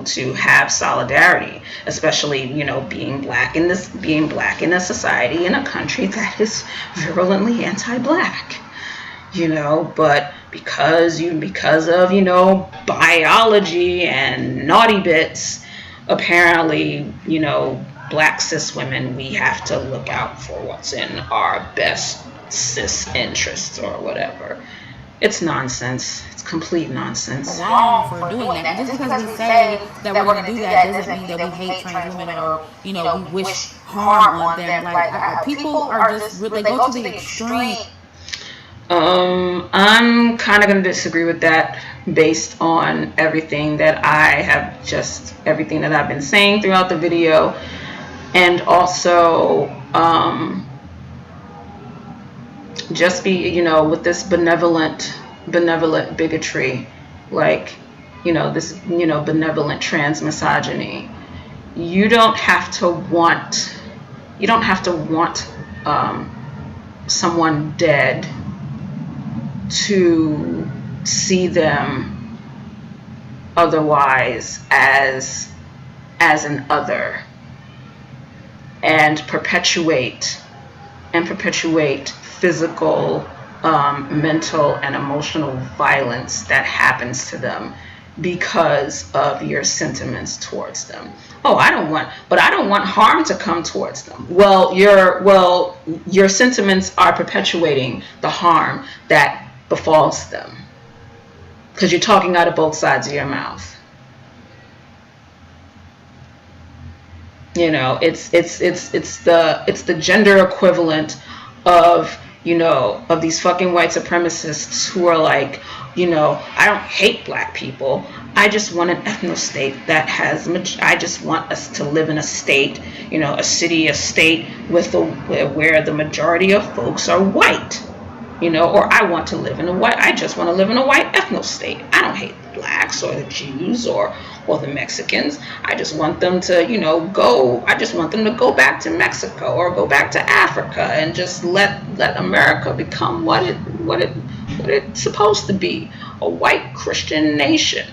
Speaker 1: to have solidarity, especially being black in a society, in a country that is virulently anti-black, but because of biology and naughty bits, apparently black cis women, we have to look out for what's in our best cis interests or whatever. It's nonsense. It's complete nonsense.
Speaker 2: Wrong for doing that. Just because we say that we're going to do that doesn't mean that we hate trans women or, we wish harm on them. Like, people are just, they go to the extreme.
Speaker 1: I'm kind of going to disagree with that based on everything that I've been saying throughout the video. And also, just be, with this benevolent bigotry, like, this, benevolent trans misogyny. You don't have to want someone dead to see them otherwise as an other, and perpetuate physical, mental, and emotional violence that happens to them because of your sentiments towards them. I don't want harm to come towards them. Well, your sentiments are perpetuating the harm that befalls them, because you're talking out of both sides of your mouth. It's the gender equivalent of these fucking white supremacists who are like, I don't hate black people. I just want an ethno state that has, I just want us to live in a state, a state where the majority of folks are white, or I just want to live in a white ethno state. I don't hate the blacks or the Jews or the Mexicans. I just want them to, go back to Mexico or go back to Africa and just let America become what it's supposed to be, a white Christian nation.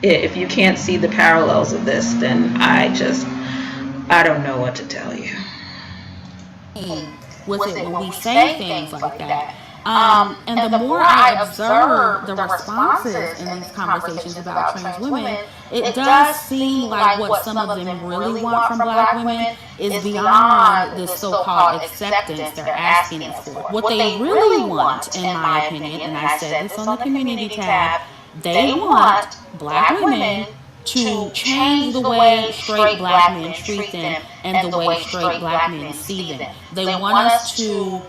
Speaker 1: If you can't see the parallels of this, then I don't know what to tell you.
Speaker 2: With it when we say things like that. And the more I observe the responses in these conversations about trans women, it does seem like what some of them really want from black women is beyond this so-called acceptance they're asking us for. What they really want, in my opinion, and I said this on the community tab, they want black women to change the way straight black men treat them and the way straight black men see them. They want us to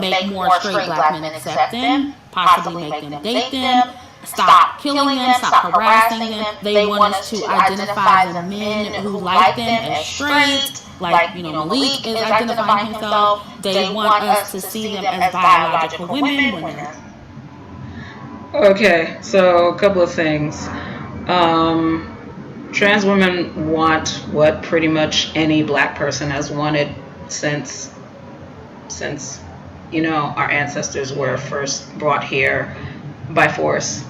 Speaker 2: make more straight black men accept them, possibly make them date them, stop killing them, stop harassing them. They want us to identify the men who like them as straight, like, Malik is identifying himself. They want us to see them as biological women when they're...
Speaker 1: Okay, so a couple of things. Trans women want what pretty much any black person has wanted since our ancestors were first brought here by force.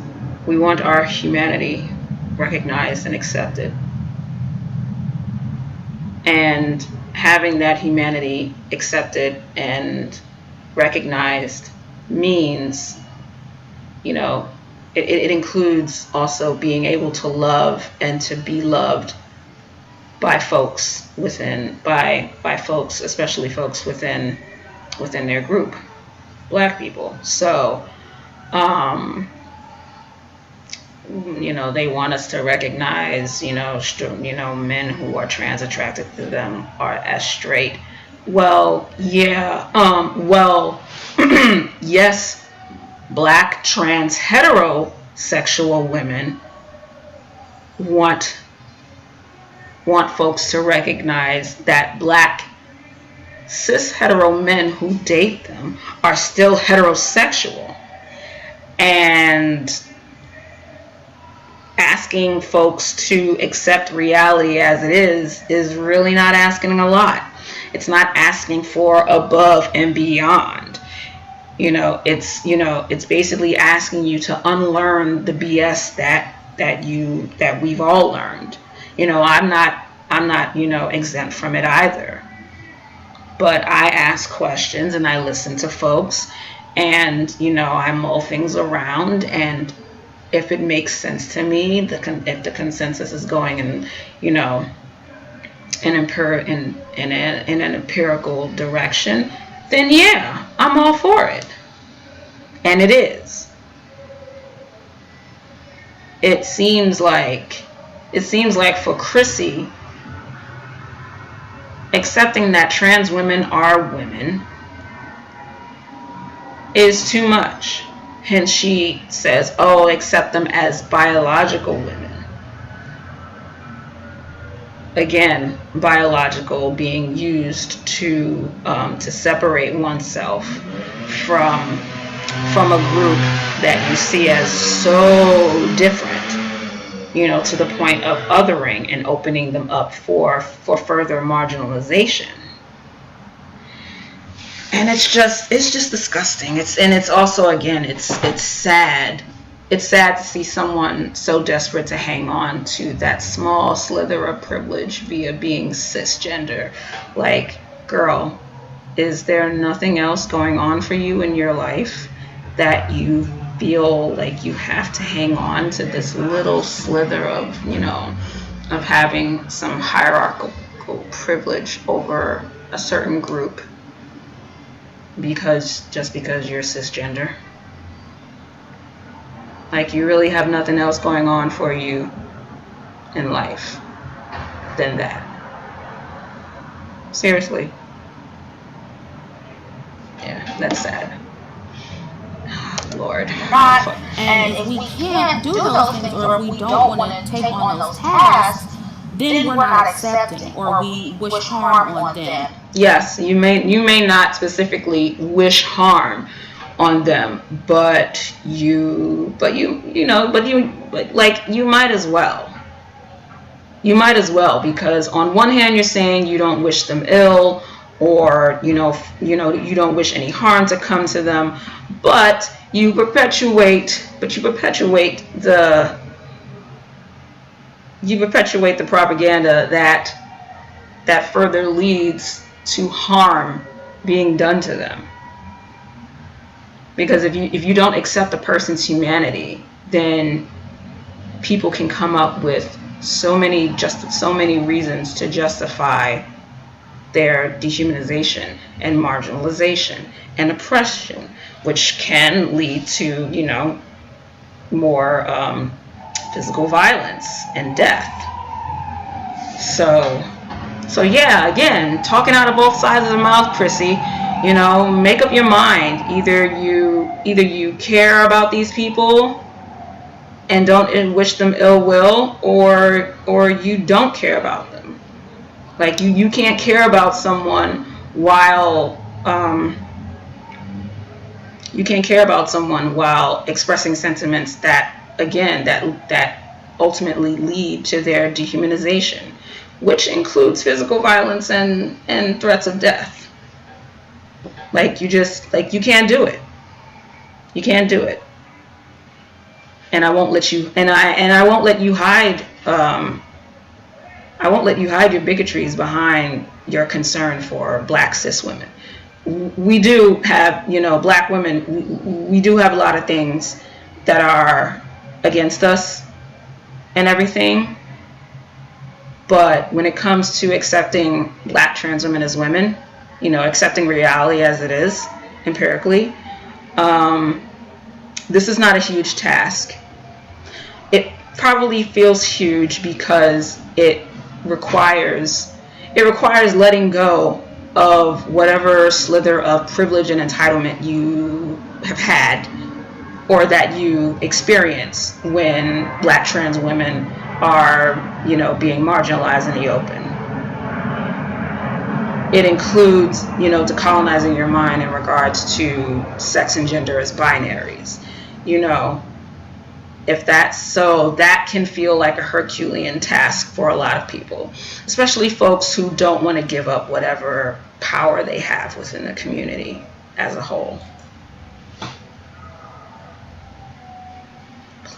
Speaker 1: We want our humanity recognized and accepted. And having that humanity accepted and recognized means, it includes also being able to love and to be loved by folks by folks, especially folks within their group, black people. So, they want us to recognize, men who are trans attracted to them are as straight. Well, yeah, yes, Black trans heterosexual women want folks to recognize that Black cis hetero men who date them are still heterosexual. And asking folks to accept reality as it is really not asking a lot. It's not asking for above and beyond. It's basically asking you to unlearn the BS that we've all learned. I'm not exempt from it either. But I ask questions and I listen to folks, and I mull things around, and if it makes sense to me, if the consensus is going in an empirical direction, then yeah, I'm all for it. And it is. It seems like for Chrissie, accepting that trans women are women is too much. Hence she says, oh, accept them as biological women. Again, biological being used to separate oneself from a group that you see as so different, to the point of othering and opening them up for further marginalization. And it's just disgusting. It's also, again, it's sad. It's sad to see someone so desperate to hang on to that small slither of privilege via being cisgender. Like, girl, is there nothing else going on for you in your life that you feel like you have to hang on to this little slither of, of having some hierarchical privilege over a certain group because you're cisgender? Like, you really have nothing else going on for you in life than that. Seriously. Yeah, that's sad. Lord.
Speaker 2: And if we can't do those things, or if we don't want to take on those tasks, then we're not accepting, or we wish harm on them.
Speaker 1: Yes, you may not specifically wish harm on them, but you might as well. You might as well, because on one hand you're saying you don't wish them ill, or you don't wish any harm to come to them, but you perpetuate the propaganda that further leads to harm being done to them. Because if you don't accept a person's humanity, then people can come up with so many reasons to justify their dehumanization and marginalization and oppression, which can lead to more physical violence and death. So yeah, again, talking out of both sides of the mouth, Chrissie. Make up your mind. Either you care about these people and don't wish them ill will, or you don't care about them. Like, you can't care about someone while expressing sentiments that ultimately lead to their dehumanization, which includes physical violence and threats of death. Like, you can't do it. You can't do it. And I won't let you. And I won't let you hide. I won't let you hide your bigotries behind your concern for Black cis women. We do have, Black women. We do have a lot of things that are against us and everything. But when it comes to accepting Black trans women as women, accepting reality as it is, empirically, this is not a huge task. It probably feels huge because it requires letting go of whatever slither of privilege and entitlement you have had or that you experience when Black trans women are, being marginalized in the open. It includes, decolonizing your mind in regards to sex and gender as binaries. If that's so, that can feel like a Herculean task for a lot of people, especially folks who don't want to give up whatever power they have within the community as a whole.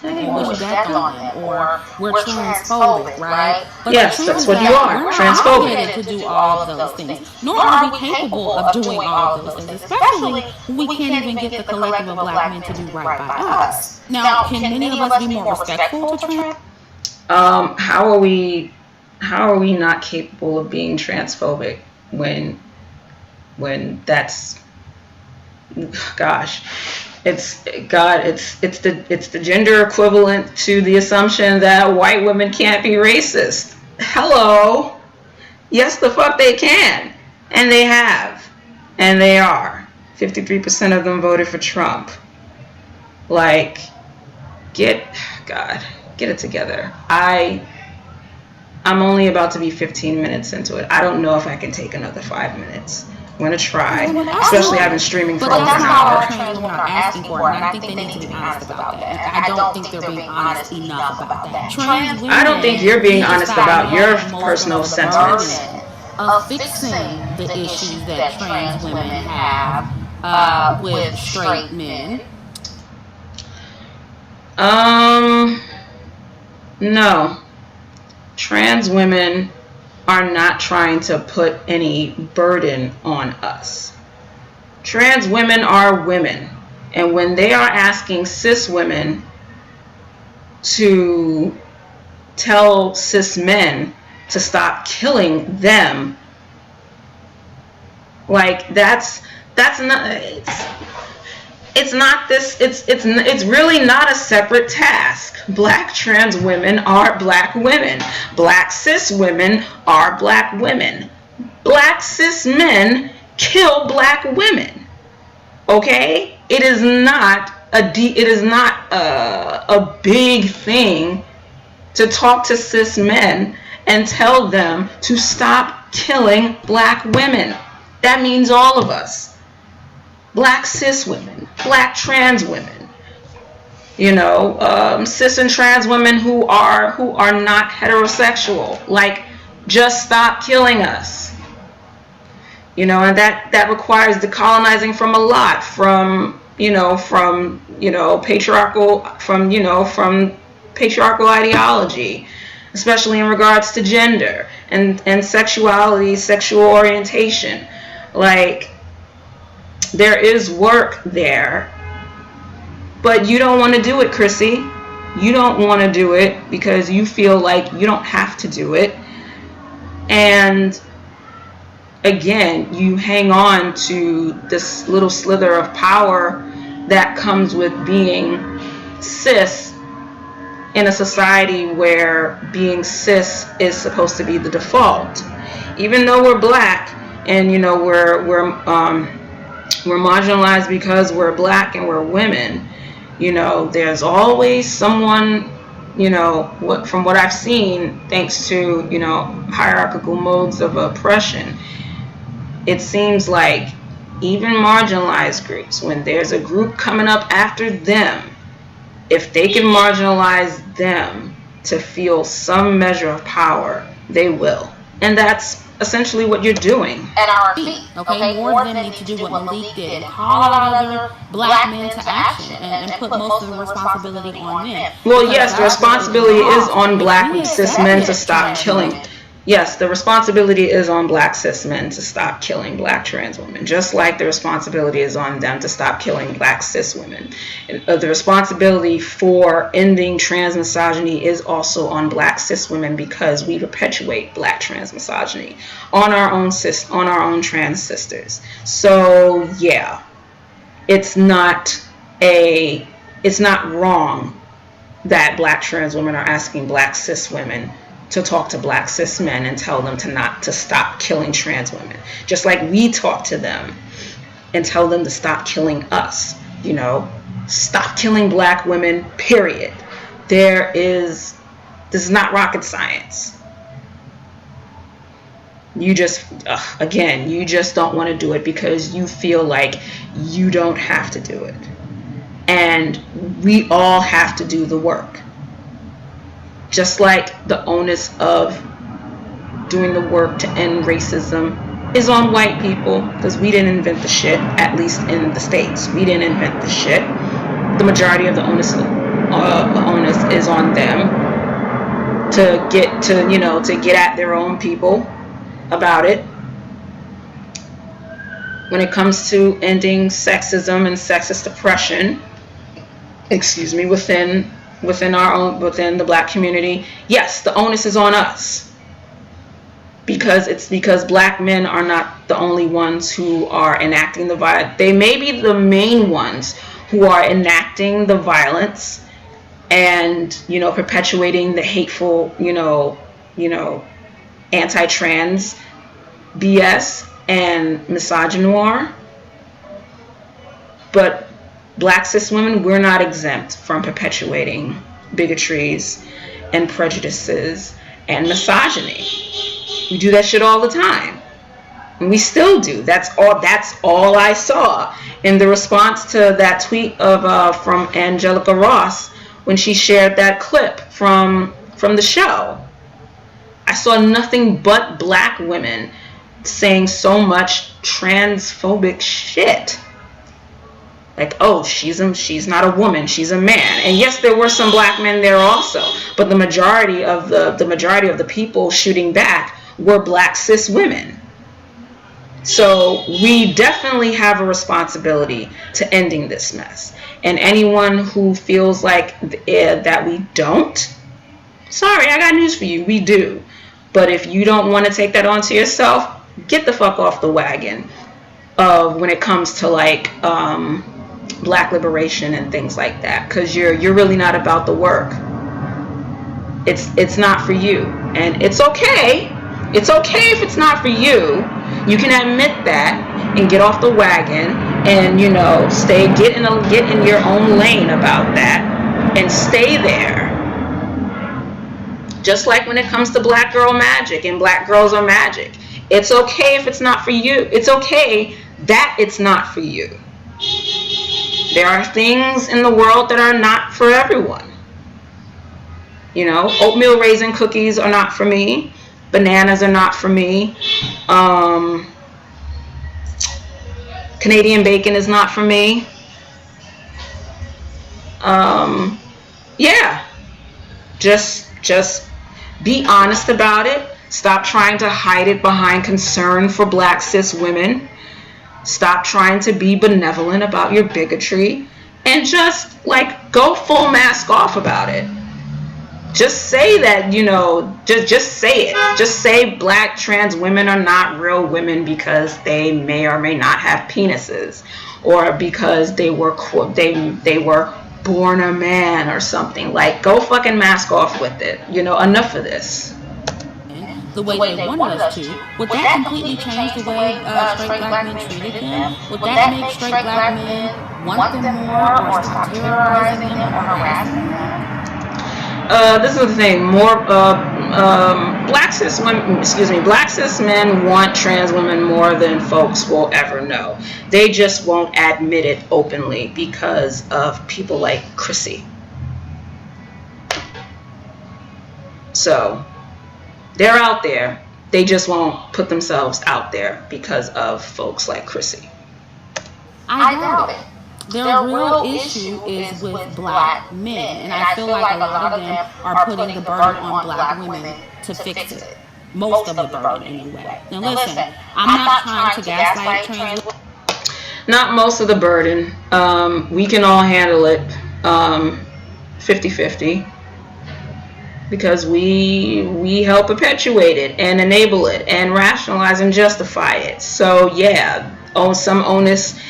Speaker 2: Push back on them, or we're transphobic, right? But
Speaker 1: yes, that's what you are,
Speaker 2: we're
Speaker 1: transphobic.
Speaker 2: Not obligated to do all of those things, nor are we capable of doing all of those things, especially when we can't even get the collective of Black men to do right by us. Now, can many of us be more respectful to trans?
Speaker 1: How are we not capable of being transphobic when that's, gosh, it's the gender equivalent to the assumption that white women can't be racist. Hello. Yes, the fuck they can. And they have. And they are. 53% of them voted for Trump. Like, get it together. I'm only about to be 15 minutes into it. I don't know if I can take another 5 minutes. I'm going to try, especially I've been streaming for over an hour.
Speaker 2: But that's not what trans women are asking for, and I think they need to be honest about that. I don't think they're being honest enough about that. Trans women,
Speaker 1: I don't think you're being honest about your personal sentiments.
Speaker 2: Of fixing the issues that trans women have with straight men.
Speaker 1: No. Trans women are not trying to put any burden on us. Trans women are women. And when they are asking cis women to tell cis men to stop killing them, like that's not, it's really not a separate task. Black trans women are Black women. Black cis women are Black women. Black cis men kill Black women. Okay? It is not a big thing to talk to cis men and tell them to stop killing Black women. That means all of us. Black cis women, Black trans women, cis and trans women who are not heterosexual. Like, just stop killing us. And that requires decolonizing from a lot, from patriarchal ideology, especially in regards to gender and sexuality, sexual orientation. Like, there is work there, but you don't want to do it, Chrissie. You don't want to do it because you feel like you don't have to do it. And again, you hang on to this little slither of power that comes with being cis in a society where being cis is supposed to be the default. Even though we're Black and we're marginalized because we're Black and we're women, there's always someone, from what I've seen, thanks to, hierarchical modes of oppression, it seems like even marginalized groups, when there's a group coming up after them, if they can marginalize them to feel some measure of power, they will. And that's essentially what you're doing.
Speaker 2: At our feet. Okay, more than need to do what Malik did and call out other Black men to action and put most of the responsibility on men.
Speaker 1: Well, yes, the responsibility is on Black cis men to stop killing. Yes, the responsibility is on Black cis men to stop killing Black trans women, just like the responsibility is on them to stop killing Black cis women. The responsibility for ending trans misogyny is also on Black cis women because we perpetuate Black trans misogyny on our own trans sisters. So yeah, it's not wrong that Black trans women are asking Black cis women to talk to Black cis men and tell them to stop killing trans women. Just like we talk to them and tell them to stop killing us. Stop killing black women, period. This is not rocket science. You just, again, you just don't want to do it because you feel like you don't have to do it. And we all have to do the work. Just like the onus of doing the work to end racism is on white people, because we didn't invent the shit, at least in the States. We didn't invent the shit. The majority of the onus is on them to get at their own people about it. When it comes to ending sexism and sexist oppression, within the black community, yes, the onus is on us, because black men are not the only ones who are enacting the violence. They may be the main ones who are enacting the violence and perpetuating the hateful anti-trans BS and misogynoir, but black cis women, we're not exempt from perpetuating bigotries and prejudices and misogyny. We do that shit all the time, and we still do. That's all I saw in the response to that tweet from Angelica Ross when she shared that clip from the show. I saw nothing but black women saying so much transphobic shit. Like, oh, she's not a woman, she's a man. And yes, there were some black men there also, but the majority of the people shooting back were black cis women. So we definitely have a responsibility to ending this mess. And anyone who feels like that we don't, sorry, I got news for you, we do. But if you don't want to take that onto yourself, get the fuck off the wagon when it comes to black liberation and things like that, because you're really not about the work. It's not for you, and it's okay. It's okay if it's not for you. You can admit that and get off the wagon, and get in your own lane about that and stay there. Just like when it comes to black girl magic and black girls are magic. It's okay if it's not for you. It's okay that it's not for you. There are things in the world that are not for everyone. Oatmeal raisin cookies are not for me. Bananas are not for me. Canadian bacon is not for me. Yeah. Just be honest about it. Stop trying to hide it behind concern for black cis women. Stop trying to be benevolent about your bigotry, and just go full mask off about it. Just say that, just say it. Just say black trans women are not real women because they may or may not have penises, or because they were born a man or something. Go fucking mask off with it. Enough of this.
Speaker 2: The way they wanted us to, would that completely change the way straight black men treated them? Would that make straight black men want them more, or stop terrorizing them or harassing them?
Speaker 1: This is the thing. More black cis men want trans women more than folks will ever know. They just won't admit it openly because of people like Chrissie. So they're out there. They just won't put themselves out there because of folks like Chrissie.
Speaker 2: I doubt it. Their real issue is with black men, and I feel like a lot of them are putting the burden on black women to fix it. Most of the burden, anyway. Now listen, I'm not trying to gaslight trans women.
Speaker 1: Not most of the burden. We can all handle it 50-50. Because we help perpetuate it and enable it and rationalize and justify it. So yeah, some onus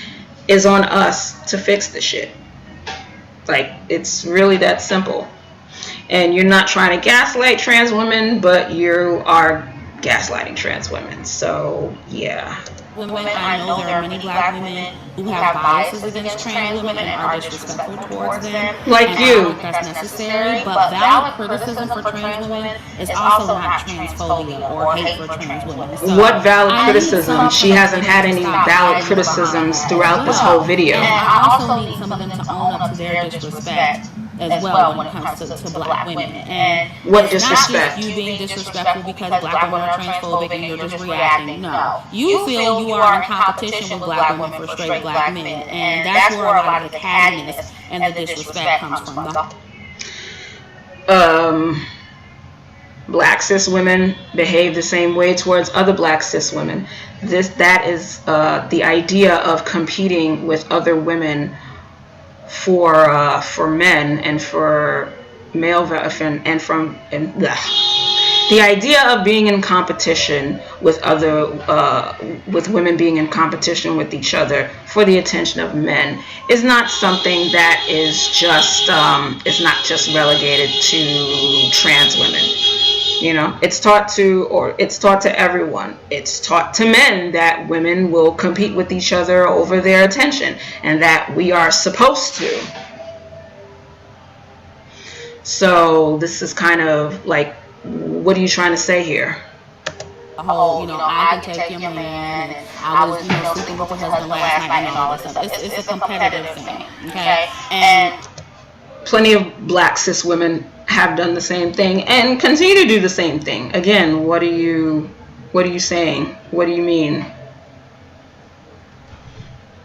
Speaker 1: is on us to fix the shit. It's really that simple. And you're not trying to gaslight trans women, but you are gaslighting trans women. So yeah.
Speaker 2: women. I know there are many black women who have biases against trans women and are disrespectful towards them.
Speaker 1: Like
Speaker 2: and
Speaker 1: you.
Speaker 2: I don't think that's necessary. But valid criticism for trans women is also not transphobia or hate for trans women. So
Speaker 1: What valid
Speaker 2: I need
Speaker 1: criticism?
Speaker 2: some
Speaker 1: She
Speaker 2: of
Speaker 1: hasn't
Speaker 2: them
Speaker 1: had
Speaker 2: to
Speaker 1: any
Speaker 2: stop
Speaker 1: valid
Speaker 2: hiding
Speaker 1: criticisms
Speaker 2: behind
Speaker 1: throughout
Speaker 2: that
Speaker 1: this
Speaker 2: as
Speaker 1: whole
Speaker 2: well.
Speaker 1: video.
Speaker 2: And I also need some of them to own up to their disrespect as well when it comes to black women. And
Speaker 1: What
Speaker 2: it's not
Speaker 1: disrespect?
Speaker 2: just you being disrespectful because black women are transphobic and you're just reacting. No. You feel you are in competition with black women for straight black men. And that's where a lot of the cattiness and the disrespect comes from.
Speaker 1: Black cis women behave the same way towards other black cis women. That is the idea of competing with other women for men and for male the idea of being in competition with with women being in competition with each other for the attention of men is not something that is just not just relegated to trans women. You know, it's taught to everyone. It's taught to men that women will compete with each other over their attention and that we are supposed to. So this is kind of like, what are you trying to say here?
Speaker 2: The whole, I can take your man, and I was, sleeping with your husband last night and all that stuff. It's a competitive thing, okay? And
Speaker 1: plenty of black cis women have done the same thing and continue to do the same thing. Again, what are you saying? What do you mean?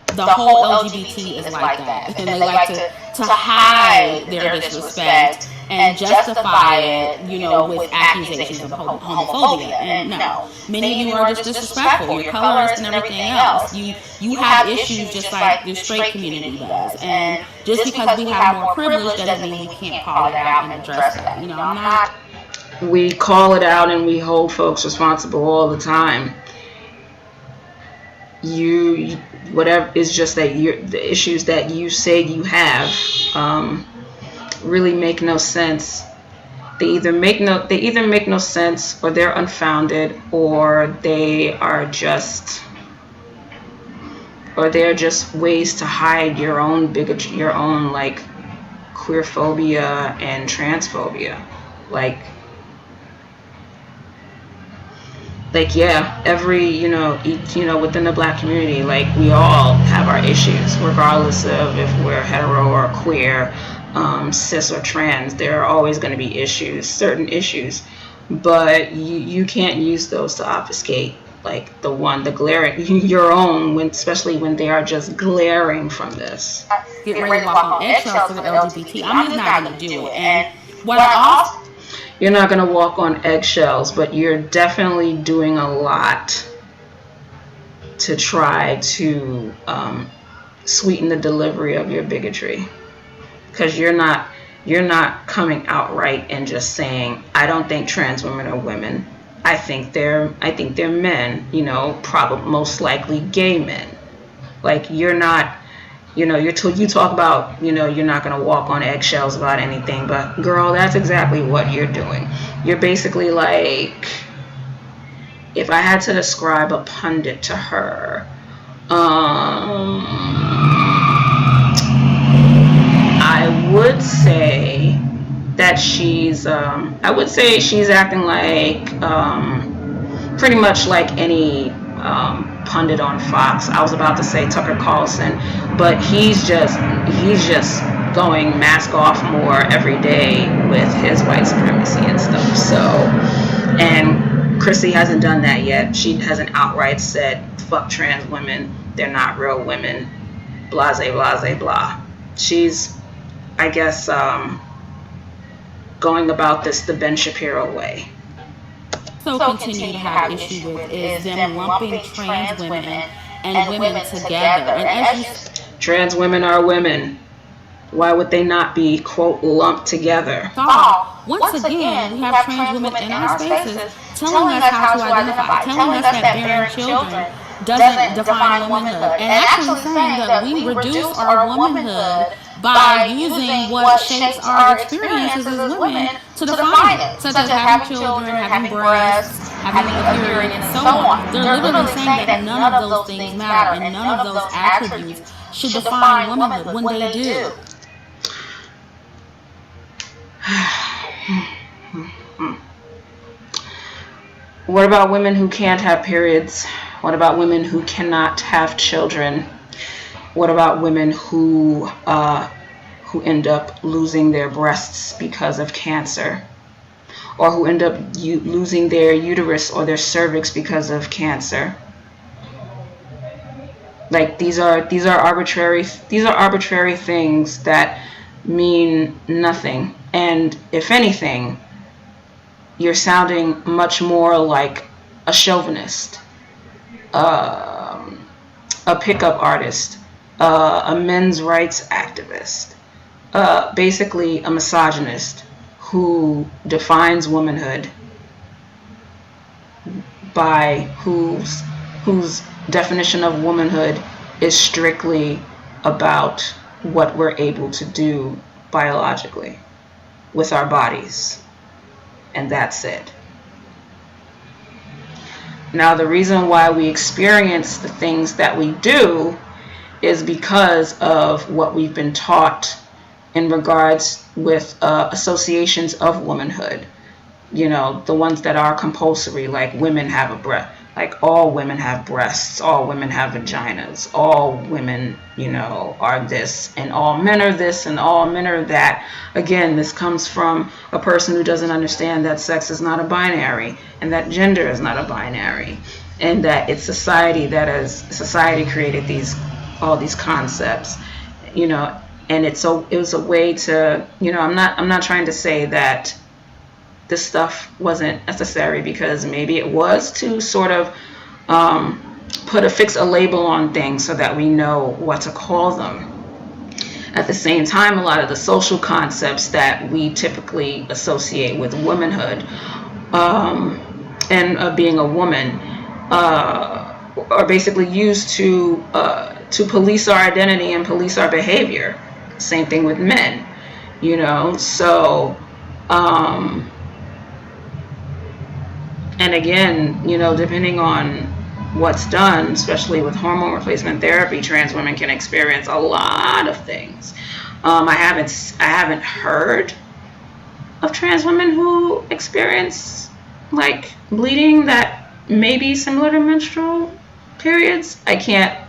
Speaker 2: The whole LGBT is like that, and they like to hide their disrespect and justify it, with accusations of homophobia. And no, many of you are just disrespectful. You're colorist and everything else. You have issues just like the straight community does. And just because we have more privilege doesn't mean we can't call it out and address that. I'm not.
Speaker 1: We call it out and we hold folks responsible all the time. Whatever, it's just that the issues that you say you have really make no sense. They either make no sense, or they're unfounded, or they're just ways to hide your own bigotry, your own like queerphobia and transphobia. Like yeah, every within the black community, like we all have our issues, regardless of if we're hetero or queer, cis or trans. There are always going to be certain issues, but you can't use those to obfuscate like the glaring your own, especially when they are just glaring from this.
Speaker 2: Get ready to walk on eggshells for the LGBT. I'm just not going to do it. And what I also
Speaker 1: You're not going to walk on eggshells, but you're definitely doing a lot to try to sweeten the delivery of your bigotry, because you're not coming outright and just saying, I don't think trans women are women. I think they're men, probably most likely gay men. Like you're not. You talk about, you're not going to walk on eggshells about anything, but girl, that's exactly what you're doing. You're basically like, if I had to describe a pundit to her, I would say that she's acting like, pretty much like any, pundit on Fox. I was about to say Tucker Carlson, but he's just going mask off more every day with his white supremacy and stuff. So, and Chrissie hasn't done that yet. She hasn't outright said, fuck trans women, they're not real women, blase, blase, blah. She's, I guess, going about this the Ben Shapiro way.
Speaker 2: So continue to have issue with is them lumping trans women and women together. And as
Speaker 1: trans women are women. Why would they not be, quote, lumped together?
Speaker 2: Once again, we have trans women in our spaces telling us how to identify, telling us that bearing children doesn't define womanhood, and actually saying that we reduce our womanhood by using what shapes our experiences as women to define it, such as having children, having breasts, having a period, and so on. They're literally saying that none of those things matter, and none of those attributes should define womanhood when they do.
Speaker 1: What about women who can't have periods? What about women who cannot have children? What about women who end up losing their breasts because of cancer? Or who end up losing their uterus or their cervix because of cancer? Like, these are arbitrary things that mean nothing. And if anything, you're sounding much more like a chauvinist, a pickup artist, a men's rights activist, basically a misogynist who defines womanhood by whose definition of womanhood is strictly about what we're able to do biologically with our bodies. And that's it. Now, the reason why we experience the things that we do is because of what we've been taught in regards with associations of womanhood. You know, the ones that are compulsory, like women have a breast, like all women have breasts, all women have vaginas, all women, you know, are this, and all men are this, and all men are that. Again, this comes from a person who doesn't understand that sex is not a binary, and that gender is not a binary, and that it's society that has created all these concepts, you know. And it was a way to, you know, I'm not trying to say that this stuff wasn't necessary, because maybe it was to sort of fix a label on things so that we know what to call them. At the same time, a lot of the social concepts that we typically associate with womanhood and being a woman are basically used to police our identity and police our behavior. Same thing with men, you know. So and again, you know, depending on what's done, especially with hormone replacement therapy, trans women can experience a lot of things. I haven't heard of trans women who experience like bleeding that may be similar to menstrual periods. I can't,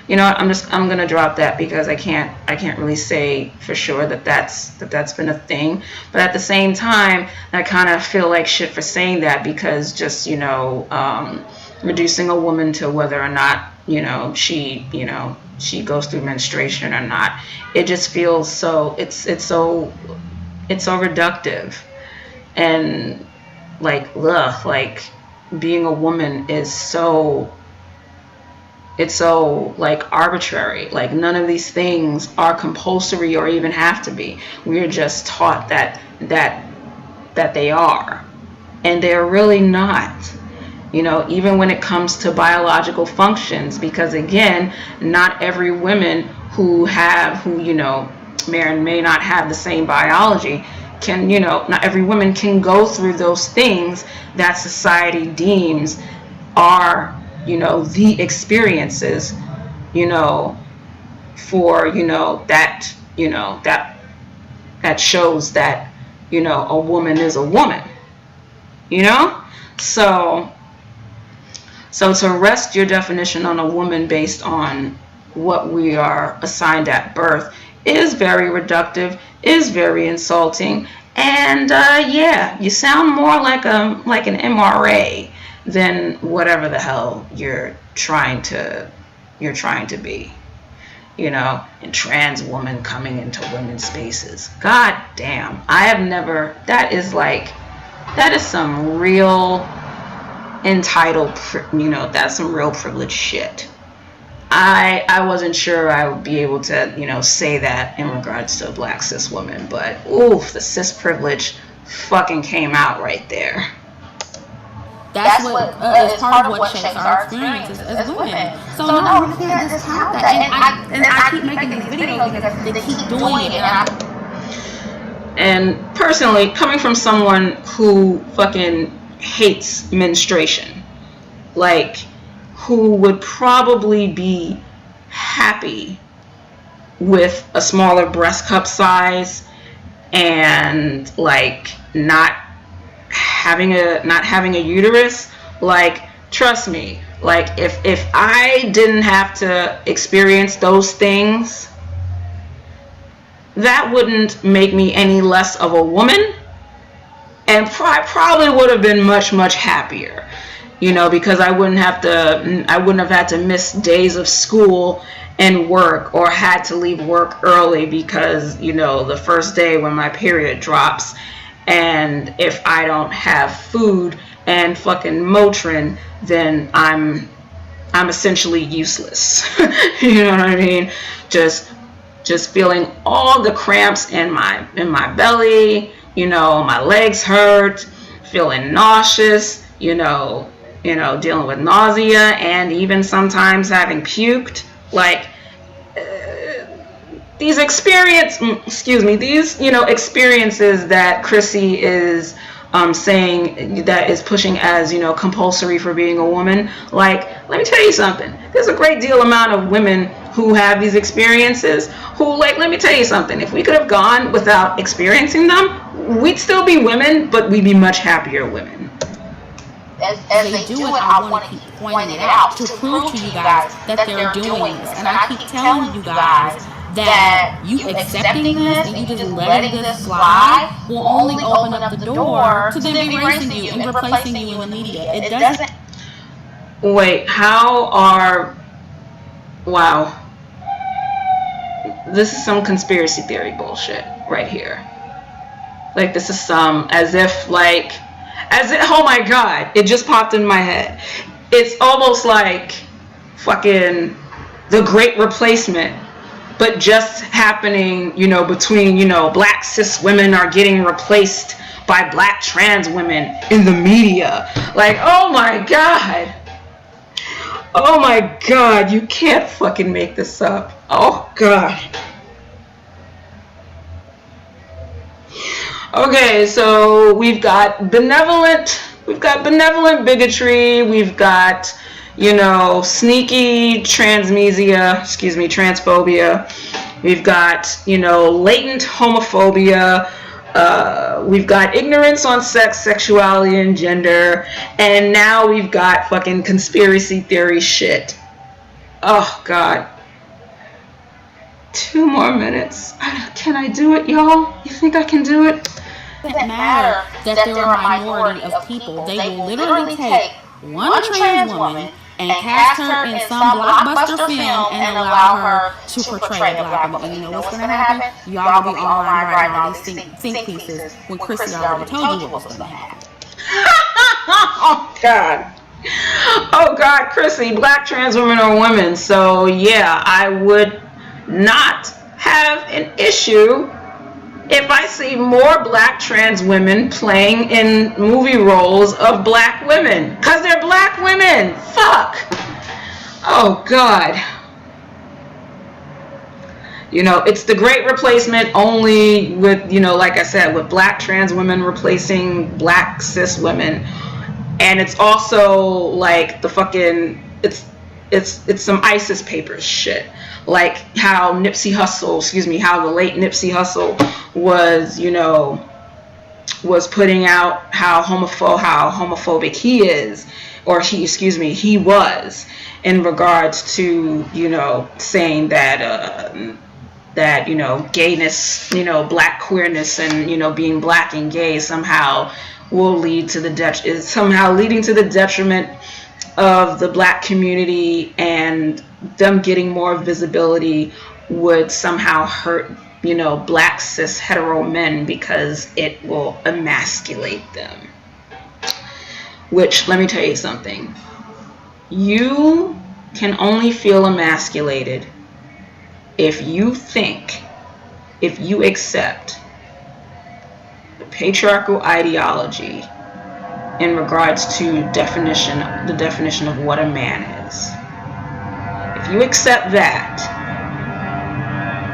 Speaker 1: you know, I'm gonna drop that because I can't really say for sure that's been a thing. But at the same time, I kind of feel like shit for saying that, because just, you know, reducing a woman to whether or not, you know, she goes through menstruation or not, it just feels so it's so reductive, and like being a woman is so like arbitrary. Like, none of these things are compulsory or even have to be. We're just taught that they are, and they're really not. You know, even when it comes to biological functions, because again, not every woman who you know may not have the same biology can, you know, not every woman can go through those things that society deems are, you know, the experiences, you know, for, you know, that shows that, you know, a woman is a woman, you know. So to rest your definition on a woman based on what we are assigned at birth is very reductive, is very insulting, and yeah, you sound more like an MRA than whatever the hell you're trying to be, you know. And trans woman coming into women's spaces, god damn, that is some real entitled, you know, that's some real privileged shit. I wasn't sure I would be able to, you know, say that in regards to a black cis woman, but oof, the cis privilege fucking came out right there.
Speaker 2: That's what is part of what shapes our experiences as women. So no, we can't discount that. And I keep making these videos because they keep doing it.
Speaker 1: And personally, coming from someone who fucking hates menstruation, like, who would probably be happy with a smaller breast cup size and like not having a uterus. Like, trust me, like if I didn't have to experience those things, that wouldn't make me any less of a woman, and probably would have been much happier, you know, because I wouldn't have had to miss days of school and work, or had to leave work early because, you know, the first day when my period drops, and if I don't have food and fucking Motrin, then I'm essentially useless. You know what I mean? Just feeling all the cramps in my belly, you know, my legs hurt, feeling nauseous, you know, dealing with nausea, and even sometimes having puked. Like, these experiences that Chrissie is saying that is pushing as, you know, compulsory for being a woman. Like, let me tell you something. There's a great deal amount of women who have these experiences who, like, let me tell you something. If we could have gone without experiencing them, we'd still be women, but we'd be much happier women.
Speaker 2: As they do it, I want to keep pointing it out to prove to you guys that they're doing this. And I keep telling you guys that you accepting this and you just letting this slide will only open up the door to them erasing you and replacing you in the media. It doesn't.
Speaker 1: Wait, wow. This is some conspiracy theory bullshit right here. Like, this is oh my God, it just popped in my head. It's almost like fucking The Great Replacement, but just happening, you know, between, you know, black cis women are getting replaced by black trans women in the media. Like, oh my God. Oh my God, you can't fucking make this up. Oh God. Okay, so we've got benevolent bigotry, we've got, you know, sneaky transphobia, we've got, you know, latent homophobia, we've got ignorance on sex, sexuality, and gender, and now we've got fucking conspiracy theory shit. Oh God. 2 more minutes. Can I do it, y'all? You think I can do it?
Speaker 2: It doesn't matter that they're a minority of people. They will literally take one trans woman and cast her in some blockbuster film and allow her to portray a black woman. And you know what's going to happen? Y'all will be online writing all these think pieces when Chrissie already told you what was going to happen.
Speaker 1: Oh God, Chrissie, black trans women are women. So yeah, I would not have an issue if I see more black trans women playing in movie roles of black women, because they're black women. Fuck. Oh God. You know, it's the Great Replacement, only with, you know, like I said, with black trans women replacing black cis women. And it's also like the fucking, it's some ISIS Papers shit. Like how the late Nipsey Hussle was, you know, was putting out how homophobic he is, or he was, in regards to, you know, saying that that, you know, gayness, you know, black queerness, and, you know, being black and gay somehow will leading to the detriment of the black community, and them getting more visibility would somehow hurt, you know, black cis hetero men because it will emasculate them. Which, let me tell you something. You can only feel emasculated if you accept the patriarchal ideology in regards to the definition of what a man is. If you accept that,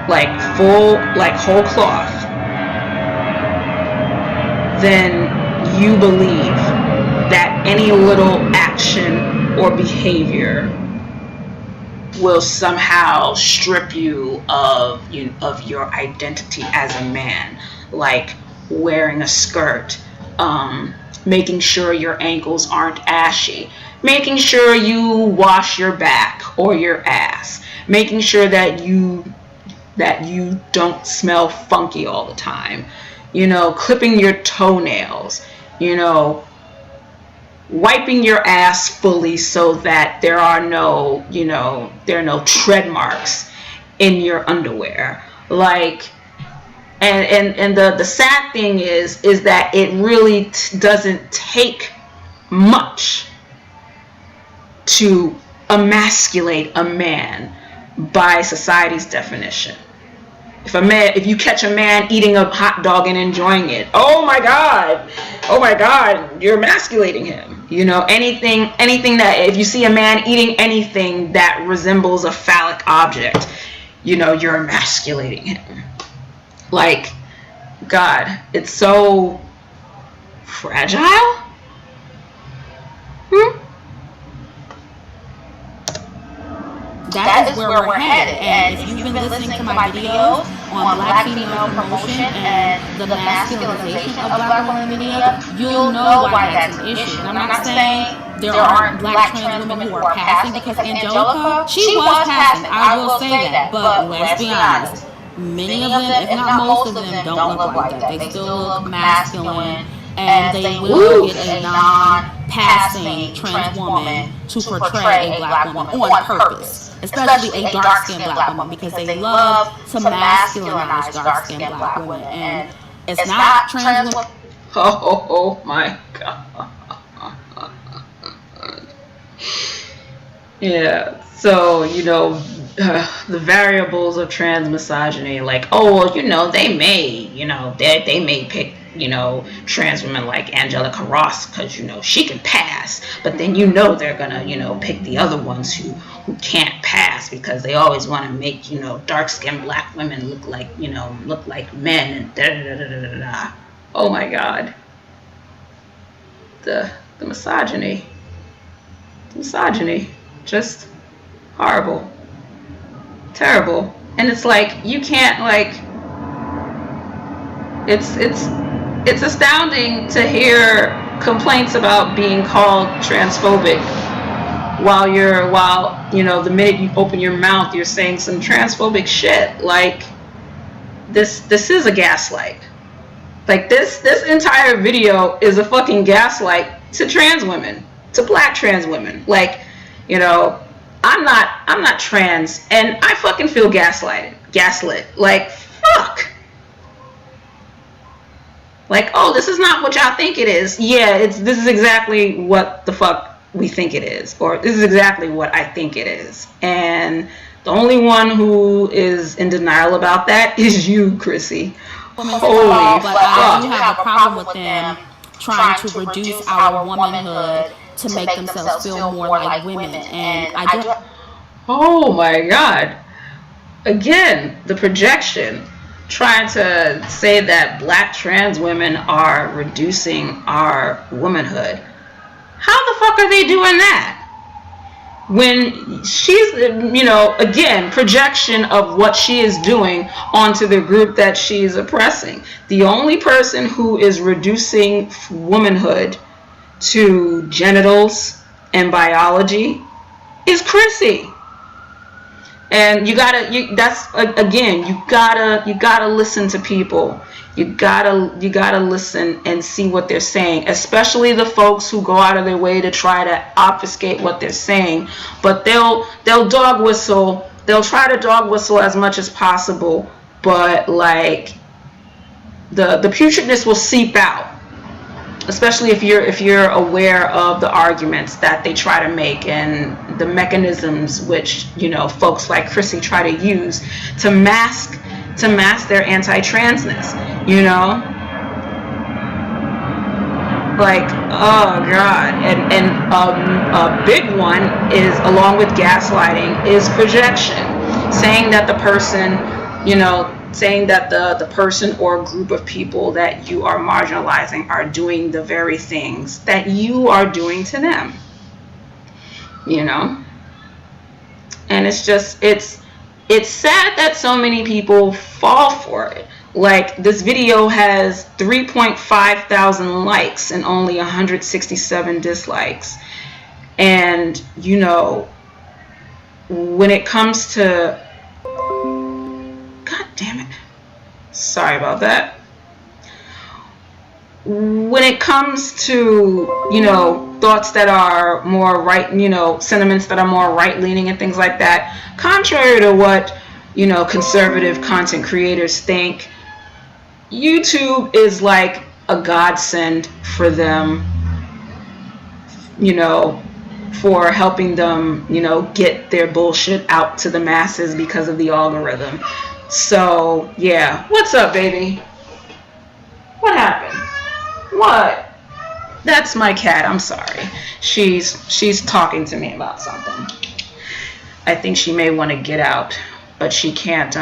Speaker 1: like whole cloth, then you believe that any little action or behavior will somehow strip you of your identity as a man, like wearing a skirt, making sure your ankles aren't ashy, making sure you wash your back or your ass, making sure that you don't smell funky all the time, clipping your toenails, wiping your ass fully so that there are no tread marks in your underwear. Like, and the sad thing is that it really doesn't take much to emasculate a man by society's definition. If you catch a man eating a hot dog and enjoying it, oh my God, you're emasculating him. Anything that, if you see a man eating anything that resembles a phallic object, you're emasculating him. Like, God, it's so fragile.
Speaker 2: That is where we're headed. And if you've been listening to my videos on black female promotion and the masculinization of black women media, you'll know why that's an issue. And I'm not saying there aren't black trans women who are passing, because Angelica, she was passing, I will say that. But let's be honest, many of them, if not most of them, don't look like that. They still look masculine, and they will get a non-passing trans woman to portray a black woman on purpose. Especially a dark-skinned black woman, because they love to masculinize dark-skinned black women. And it's not trans women.
Speaker 1: Oh my God. Yeah, so, the variables of trans misogyny, like, they may pick, trans women like Angelica Ross because, she can pass, but then they're gonna, pick the other ones who can't pass, because they always want to make, dark-skinned black women look like men, and da-da-da-da-da-da. Oh my God. The misogyny. Just horrible. Terrible. And it's like, you can't, like, it's astounding to hear complaints about being called transphobic while the minute you open your mouth you're saying some transphobic shit. Like, this is a gaslight. Like, this entire video is a fucking gaslight to trans women, to black trans women. Like, I'm not trans, and I fucking feel gaslit. Like, fuck. Like, oh, this is not what y'all think it is. Yeah, this is exactly what the fuck we think it is, or this is exactly what I think it is. And the only one who is in denial about that is you, Chrissie. Holy fuck.
Speaker 2: But I do have a problem with them trying to reduce our womanhood to make themselves feel more like women. And I don't.
Speaker 1: Oh my God. Again, the projection, trying to say that black trans women are reducing our womanhood. How the fuck are they doing that? When she's, again, projection of what she is doing onto the group that she's oppressing. The only person who is reducing womanhood to genitals and biology is Chrissie. And you gotta listen to people. You gotta listen and see what they're saying, especially the folks who go out of their way to try to obfuscate what they're saying. But they'll dog whistle. They'll try to dog whistle as much as possible, but like the putridness will seep out. Especially if you're aware of the arguments that they try to make and the mechanisms which folks like Chrissie try to use to mask their anti-transness. Like, oh God. And a big one is, along with gaslighting, is projection, saying that the person saying that the person or group of people that you are marginalizing are doing the very things that you are doing to them, you know. And it's just, it's sad that so many people fall for it. Like, this video has 3.5 thousand likes and only 167 dislikes. And, you know, when it comes to, God damn it, sorry about that. When it comes to, you know, thoughts that are more right, you know, sentiments that are more right-leaning and things like that, contrary to what, you know, conservative content creators think, YouTube is like a godsend for them, you know, for helping them, you know, get their bullshit out to the masses because of the algorithm. So, yeah. What's up, baby? What happened? What? That's my cat. I'm sorry. She's talking to me about something. I think she may want to get out, but she can't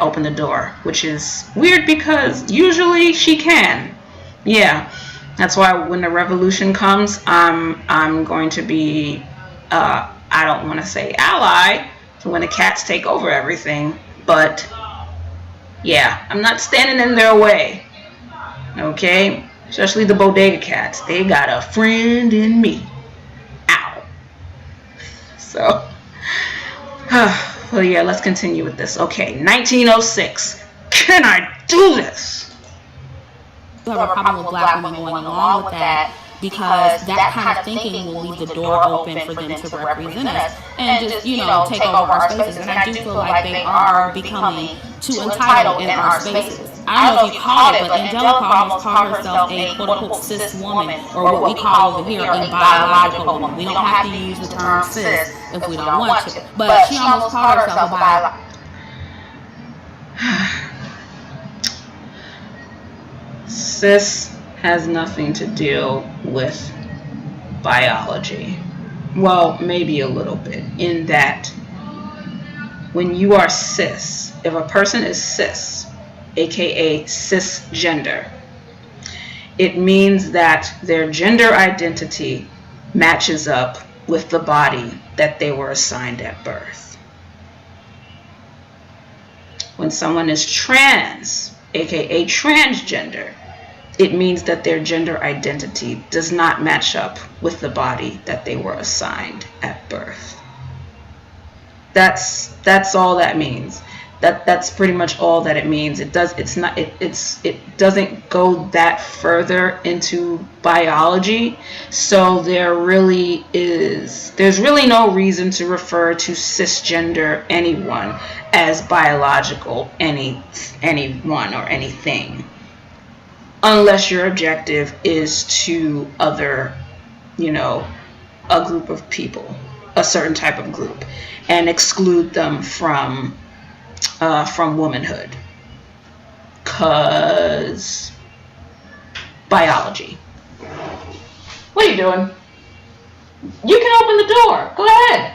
Speaker 1: open the door, which is weird because usually she can. Yeah. That's why when the revolution comes, I'm going to be I don't want to say ally to when the cats take over everything, but yeah, I'm not standing in their way. Okay? Especially the bodega cats. They got a friend in me. Ow. So, well, yeah, let's continue with this. Okay, 1906. Can I do this?
Speaker 2: You have a problem with black women going along with that, because that kind of thinking will leave the door open for them to represent us and just, you know, take over our spaces. And I do feel like they are becoming too entitled in our spaces. I don't know if you call it, but Angelica almost called herself a quote-unquote cis woman, or what we call over here a biological woman. We don't have to use the term cis if we don't want to, but she almost called herself a biological.
Speaker 1: Cis has nothing to do with biology. Well, maybe a little bit, in that when you are cis, if a person is cis, aka cisgender, it means that their gender identity matches up with the body that they were assigned at birth. When someone is trans, aka transgender, it means that their gender identity does not match up with the body that they were assigned at birth. That's all that means. That's pretty much all that it means. It doesn't go that further into biology. So there's really no reason to refer to cisgender anyone as biological anyone or anything, unless your objective is to other, you know, a group of people, a certain type of group, and exclude them from womanhood, cause biology. What are you doing? You can open the door. Go ahead.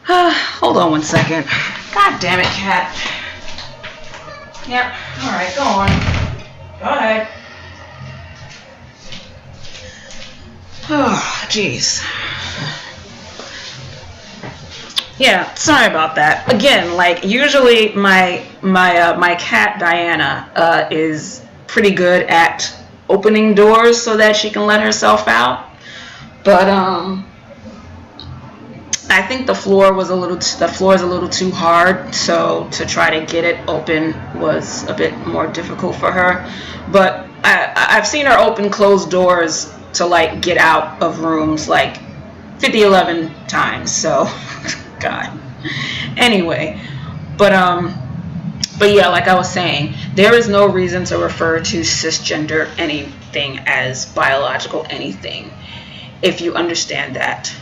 Speaker 1: Hold on one second. God damn it, cat. Yep. All right, go on. Go ahead. Oh, jeez. Yeah, sorry about that. Again, like, usually my cat Diana is pretty good at opening doors so that she can let herself out. But I think the floor is a little too hard, so to try to get it open was a bit more difficult for her. But I've seen her open closed doors to, like, get out of rooms like 11 times. So God. Anyway, but yeah, like I was saying, there is no reason to refer to cisgender anything as biological anything if you understand that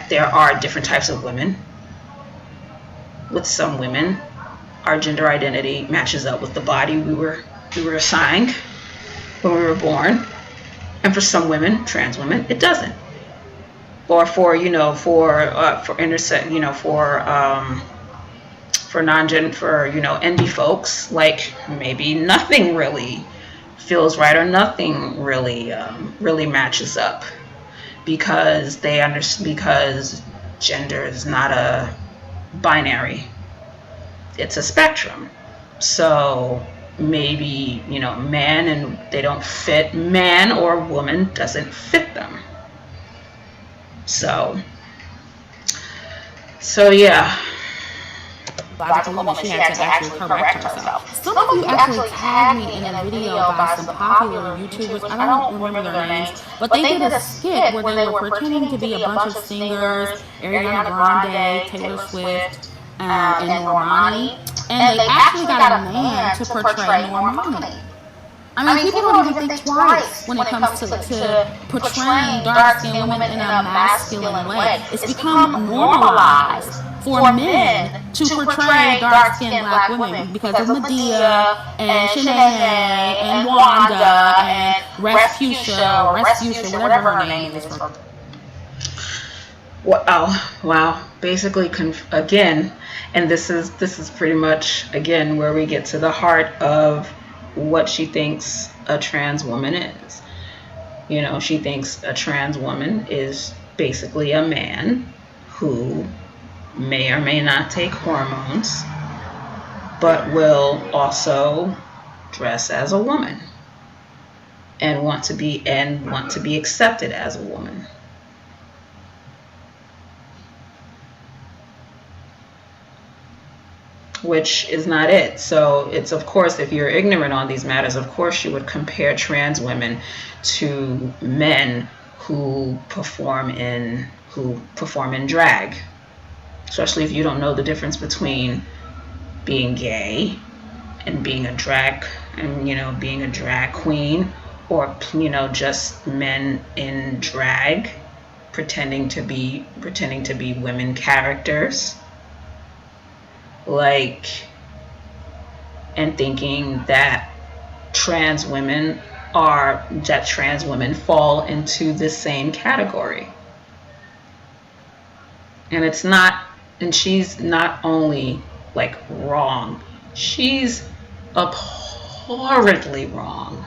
Speaker 1: there are different types of women. With some women, our gender identity matches up with the body we were assigned when we were born, and for some women, trans women, it doesn't. Or for for indie folks, like maybe nothing really feels right or nothing really matches up, because because gender is not a binary, it's a spectrum. So maybe, man, and they don't fit, man or woman doesn't fit them. So yeah.
Speaker 2: Logical woman, she had to actually correct herself. Some of you actually tagged me in a video by some popular YouTubers. I don't remember their names, but they did a skit where they were pretending to be a bunch of singers, Ariana Grande, Taylor Swift, and Normani, and they actually got a man to portray Normani. I mean, people don't even think twice when it comes to portraying dark-skinned women in a masculine way. It's become normalized for men to portray dark-skinned black women because of Medea and Shanae and Wanda and Respucia, whatever her name is.
Speaker 1: Wow. Basically, again, and this is pretty much, again, where we get to the heart of what she thinks a trans woman is. She thinks a trans woman is basically a man who may or may not take hormones, but will also dress as a woman and want to be accepted as a woman. Which is not it. So it's, of course, if you're ignorant on these matters, of course you would compare trans women to men who perform in drag, especially if you don't know the difference between being gay and being a drag, and being a drag queen, or just men in drag pretending to be women characters. And thinking that trans women fall into the same category. And it's not, and she's not only wrong, she's abhorrently wrong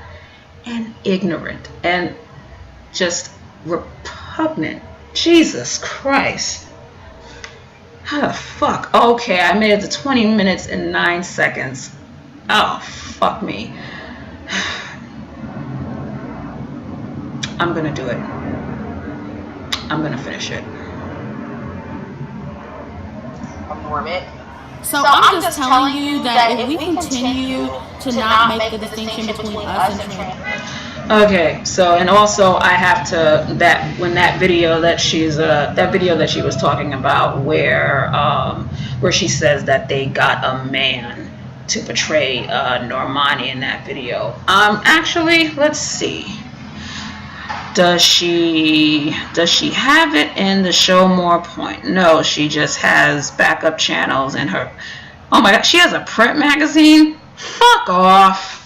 Speaker 1: and ignorant and just repugnant. Jesus Christ. How the fuck? Okay, I made it to 20 minutes and 9 seconds. Oh, fuck me. I'm gonna do it. I'm gonna finish it.
Speaker 2: So I'm just telling you that if we continue to not make the distinction between us and trans.
Speaker 1: Okay, so, and also I have to, that video that she was talking about where she says that they got a man to portray Normani in that video. Actually, let's see. Does she have it in the Show More Point? No, she just has backup channels in her. Oh my god, she has a print magazine? Fuck off.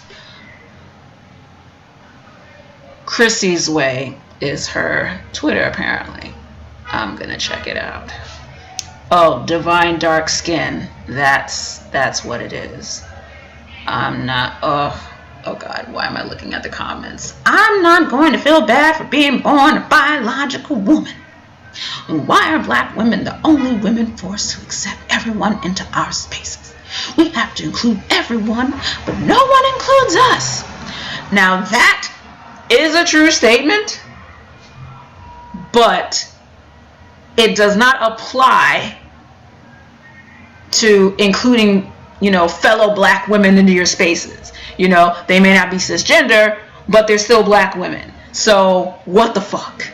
Speaker 1: Chrissie's Way is her Twitter, apparently. I'm gonna check it out. Oh, Divine Dark Skin. That's what it is. I'm not. Oh God, why am I looking at the comments? I'm not going to feel bad for being born a biological woman. Why are black women the only women forced to accept everyone into our spaces? We have to include everyone, but no one includes us. Now that is a true statement, but it does not apply to including, fellow black women into your spaces. They may not be cisgender, but they're still black women. So what the fuck?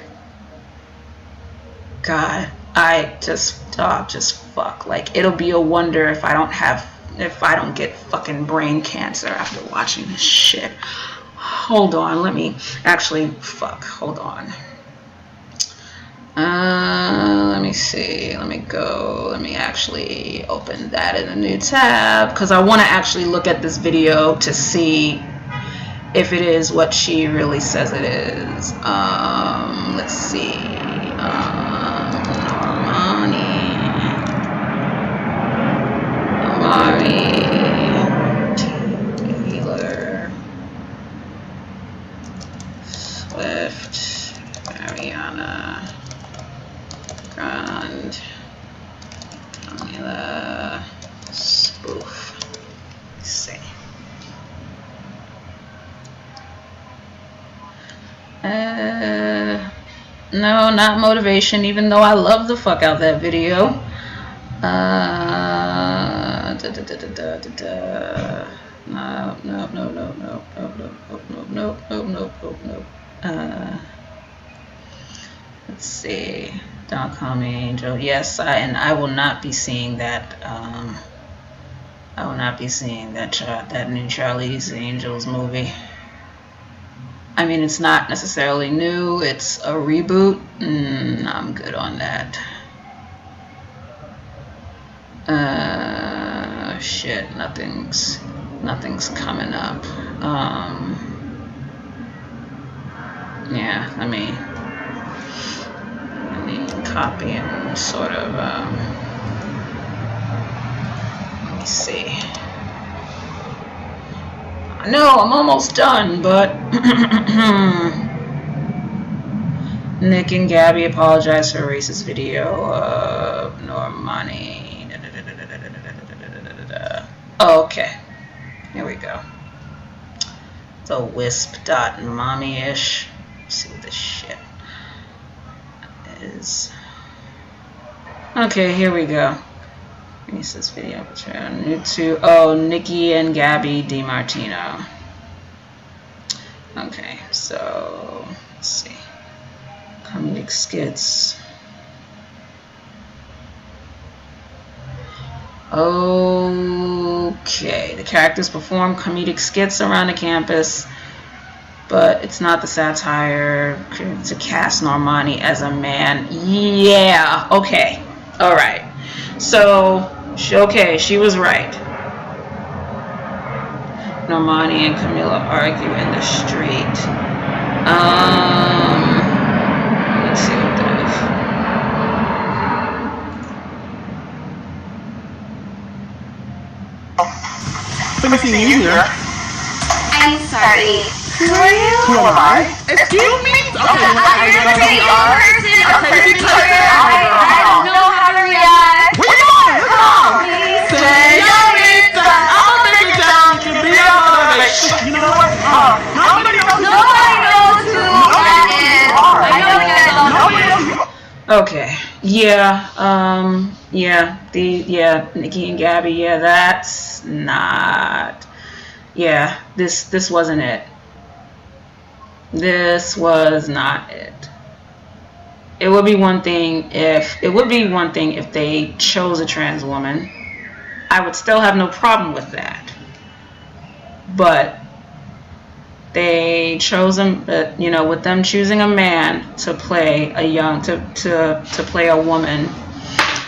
Speaker 1: God, I just fuck. It'll be a wonder if I don't get fucking brain cancer after watching this shit. Hold on, let me actually, hold on. Let me see, let me actually open that in a new tab, because I want to actually look at this video to see if it is what she really says it is. Let's see, Normani. Taylor Swift, Ariana Grande, Camila spoof. Let's see. No, not motivation, even though I love the fuck out that video. No. Let's see. Don't Call Me Angel. Yes, I will not be seeing that. I will not be seeing that new Charlie's Angels movie. I mean, it's not necessarily new. It's a reboot. I'm good on that. Shit, nothing's coming up. Yeah, let me copy and sort of, let me see. I know I'm almost done, but Nick and Gabby apologize for a racist video of Normani. Oh, okay, here we go. The wisp.mommy-ish. See what this shit is. Okay, here we go. This video new to Nikki and Gabby DiMartino. Okay, so let's see. Comedic skits. Okay, the characters perform comedic skits around the campus, but it's not the satire to cast Normani as a man. Yeah, okay, all right. So, she was right. Normani and Camila argue in the street. Let's see what that is.
Speaker 9: Let me see you here.
Speaker 10: I'm sorry. Who are you?
Speaker 9: Who am I? Excuse me? Okay,
Speaker 10: I'm a pretty person. I don't know how to react.
Speaker 9: Where you going? Come on. Señorita, I'm gonna take it down to be a motivation. You know what? Nobody knows
Speaker 10: who that is. I know you guys don't know.
Speaker 1: Okay. Yeah. Nikki and Gabby. Yeah, that's not. Yeah, this wasn't it. This was not it. It would be one thing if they chose a trans woman. I would still have no problem with that. But they chose them, with them choosing a man to play to play a woman,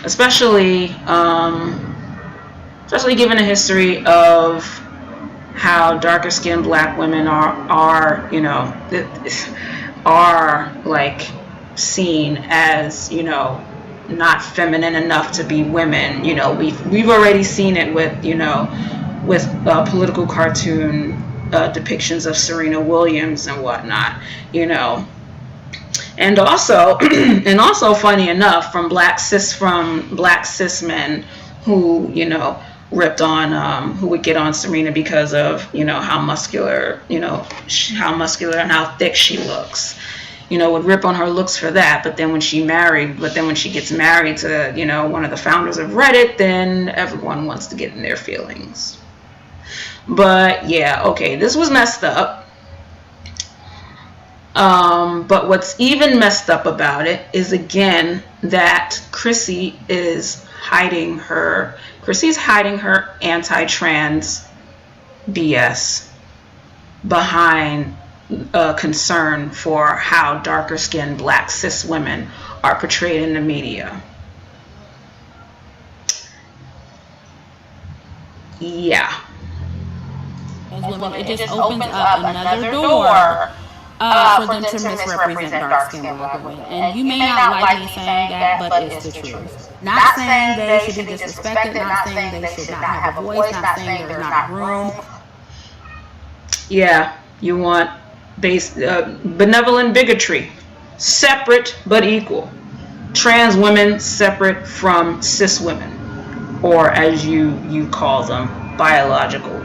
Speaker 1: especially given the history of how darker skinned black women are like seen as, not feminine enough to be women. We've already seen it with political cartoon depictions of Serena Williams and whatnot, and also funny enough, from black cis men who ripped on who would get on Serena because of how muscular and how thick she looks, would rip on her looks for that. But then when she gets married to one of the founders of Reddit, then everyone wants to get in their feelings. But yeah, okay, this was messed up. But what's even messed up about it is, again, that Chrissie is hiding her anti-trans BS behind concern for how darker skinned black cis women are portrayed in the media. Yeah.
Speaker 2: It just opens up another door for them to misrepresent dark-skinned black women. And you may not like me saying that, but it's the truth. Not saying they should be disrespected, not saying they should not have a voice, not saying there's not room.
Speaker 1: Yeah, you want benevolent bigotry, separate but equal. Trans women separate from cis women, or as you call them, biological women.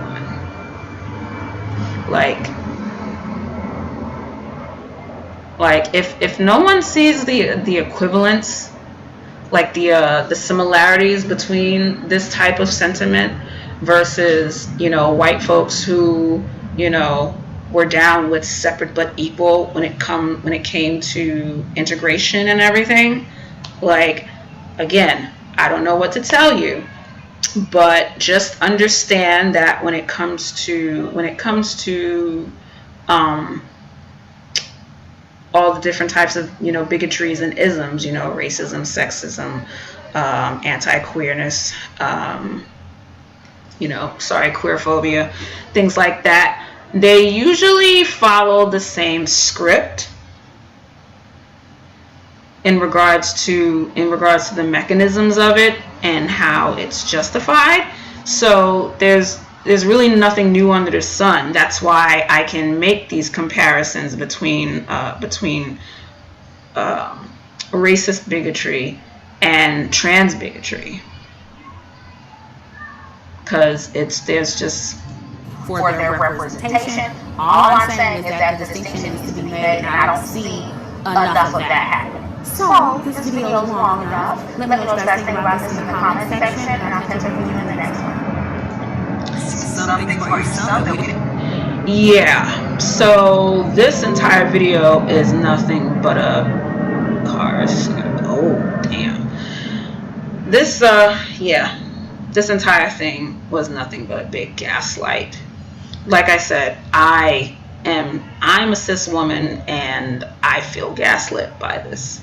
Speaker 1: Like if no one sees the equivalence, like the similarities between this type of sentiment versus, white folks who, were down with separate but equal when it came to integration and everything. Like, again, I don't know what to tell you, but just understand that when it comes to all the different types of bigotries and isms, racism, sexism, anti-queerness, queerphobia, things like that, they usually follow the same script in regards to the mechanisms of it and how it's justified. So there's really nothing new under the sun. That's why I can make these comparisons between racist bigotry and trans bigotry, because there's just
Speaker 2: for their representation. All I'm saying is that the distinction needs to be made, and I don't see enough of that happening. So, this video is long enough. Let me know what you guys think about this in the comment section, and I'll catch up with you in the next one.
Speaker 4: Something about yourself that we didn't.
Speaker 1: Yeah, so this entire video is nothing but a cars. Oh, damn. This entire thing was nothing but a big gaslight. Like I said, I'm a cis woman, and I feel gaslit by this.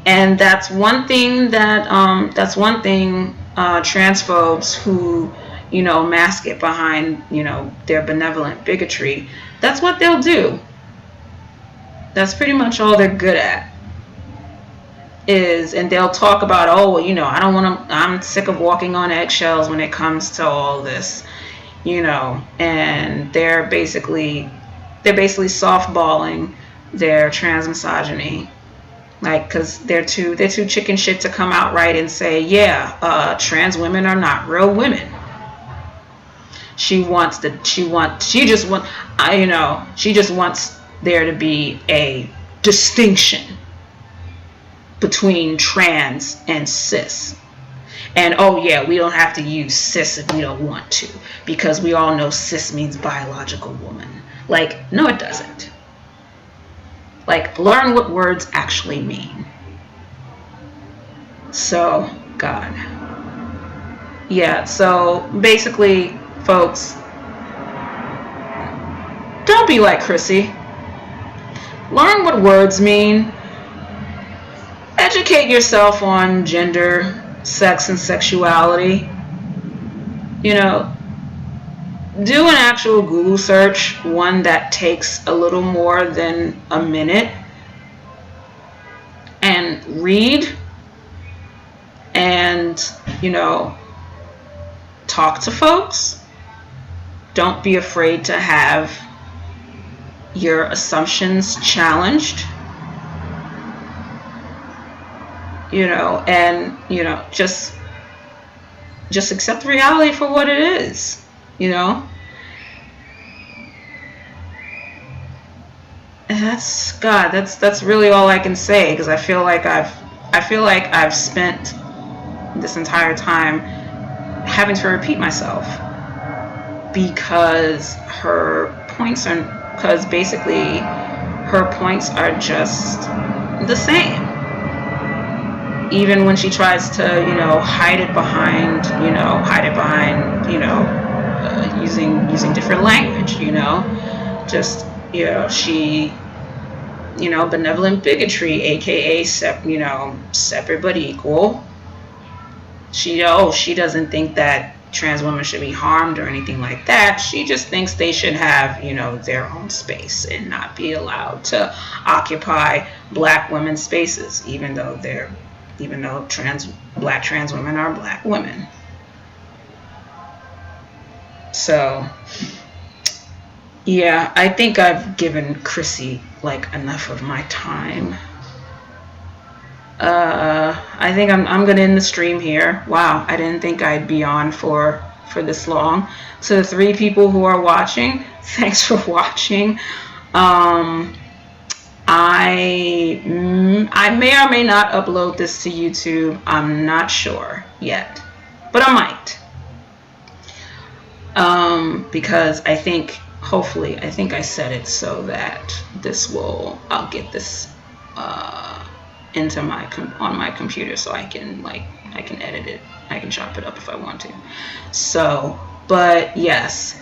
Speaker 1: And that's one thing transphobes who, mask it behind, their benevolent bigotry, that's what they'll do. That's pretty much all they're good at. And they'll talk about, I'm sick of walking on eggshells when it comes to all this, and they're basically softballing their trans misogyny. Like, cause they're too chicken shit to come out right and say, trans women are not real women. She just wants there to be a distinction between trans and cis. And we don't have to use cis if we don't want to, because we all know cis means biological woman. Like, no, it doesn't. Like, learn what words actually mean. So, God. Yeah, so basically, folks, don't be like Chrissie. Learn what words mean. Educate yourself on gender, sex, and sexuality. Do an actual Google search, one that takes a little more than a minute, and read and, talk to folks. Don't be afraid to have your assumptions challenged. Just accept reality for what it is. And that's really all I can say, because I feel like I've spent this entire time having to repeat myself, because her points are just the same. Even when she tries to, hide it behind using different language, she, benevolent bigotry, aka separate but equal. She doesn't think that trans women should be harmed or anything like that. She just thinks they should have, their own space and not be allowed to occupy black women's spaces, even though black trans women are black women. So, yeah, I think I've given Chrissie enough of my time. I think I'm gonna end the stream here. Wow, I didn't think I'd be on for this long. So the 3 people who are watching, thanks for watching. I may or may not upload this to YouTube. I'm not sure yet, but I might. Because I think, hopefully, I think I set it so that I'll get this into on my computer, so I can edit it. I can chop it up if I want to. So, but yes,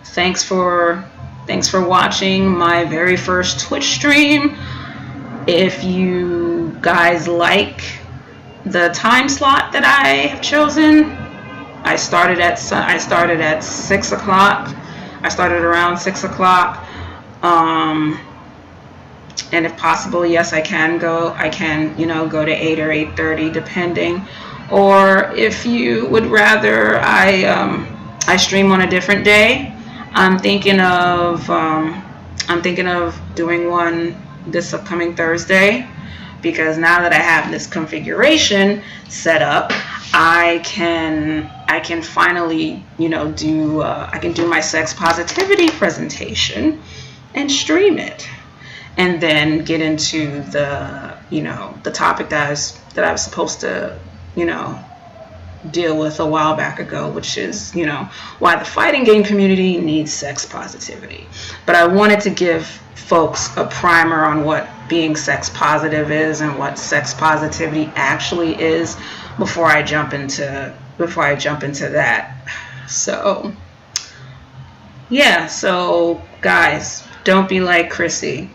Speaker 1: thanks for watching my very first Twitch stream. If you guys like the time slot that I have chosen, I started at 6 o'clock. I started around 6 o'clock. And if possible, yes, I can go to 8 or 8:30, depending. Or if you would rather I stream on a different day, I'm thinking of doing one this upcoming Thursday, because now that I have this configuration set up, I can finally I can do my sex positivity presentation and stream it, and then get into the topic that I was supposed to deal with a while back ago, which is why the fighting game community needs sex positivity. But I wanted to give folks a primer on what being sex positive is and what sex positivity actually is before I jump into that. So yeah, so guys, don't be like Chrissie.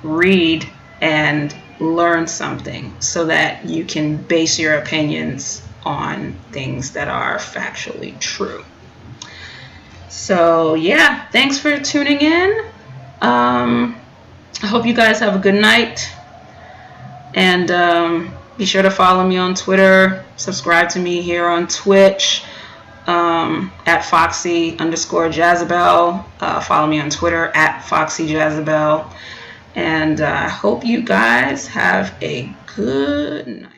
Speaker 1: Read and learn something so that you can base your opinions on things that are factually true. So yeah, thanks for tuning in. I hope you guys have a good night, and be sure to follow me on Twitter, subscribe to me here on Twitch, at Foxy_Jazzabelle. Follow me on Twitter at Foxy Jazzabelle. And I hope you guys have a good night.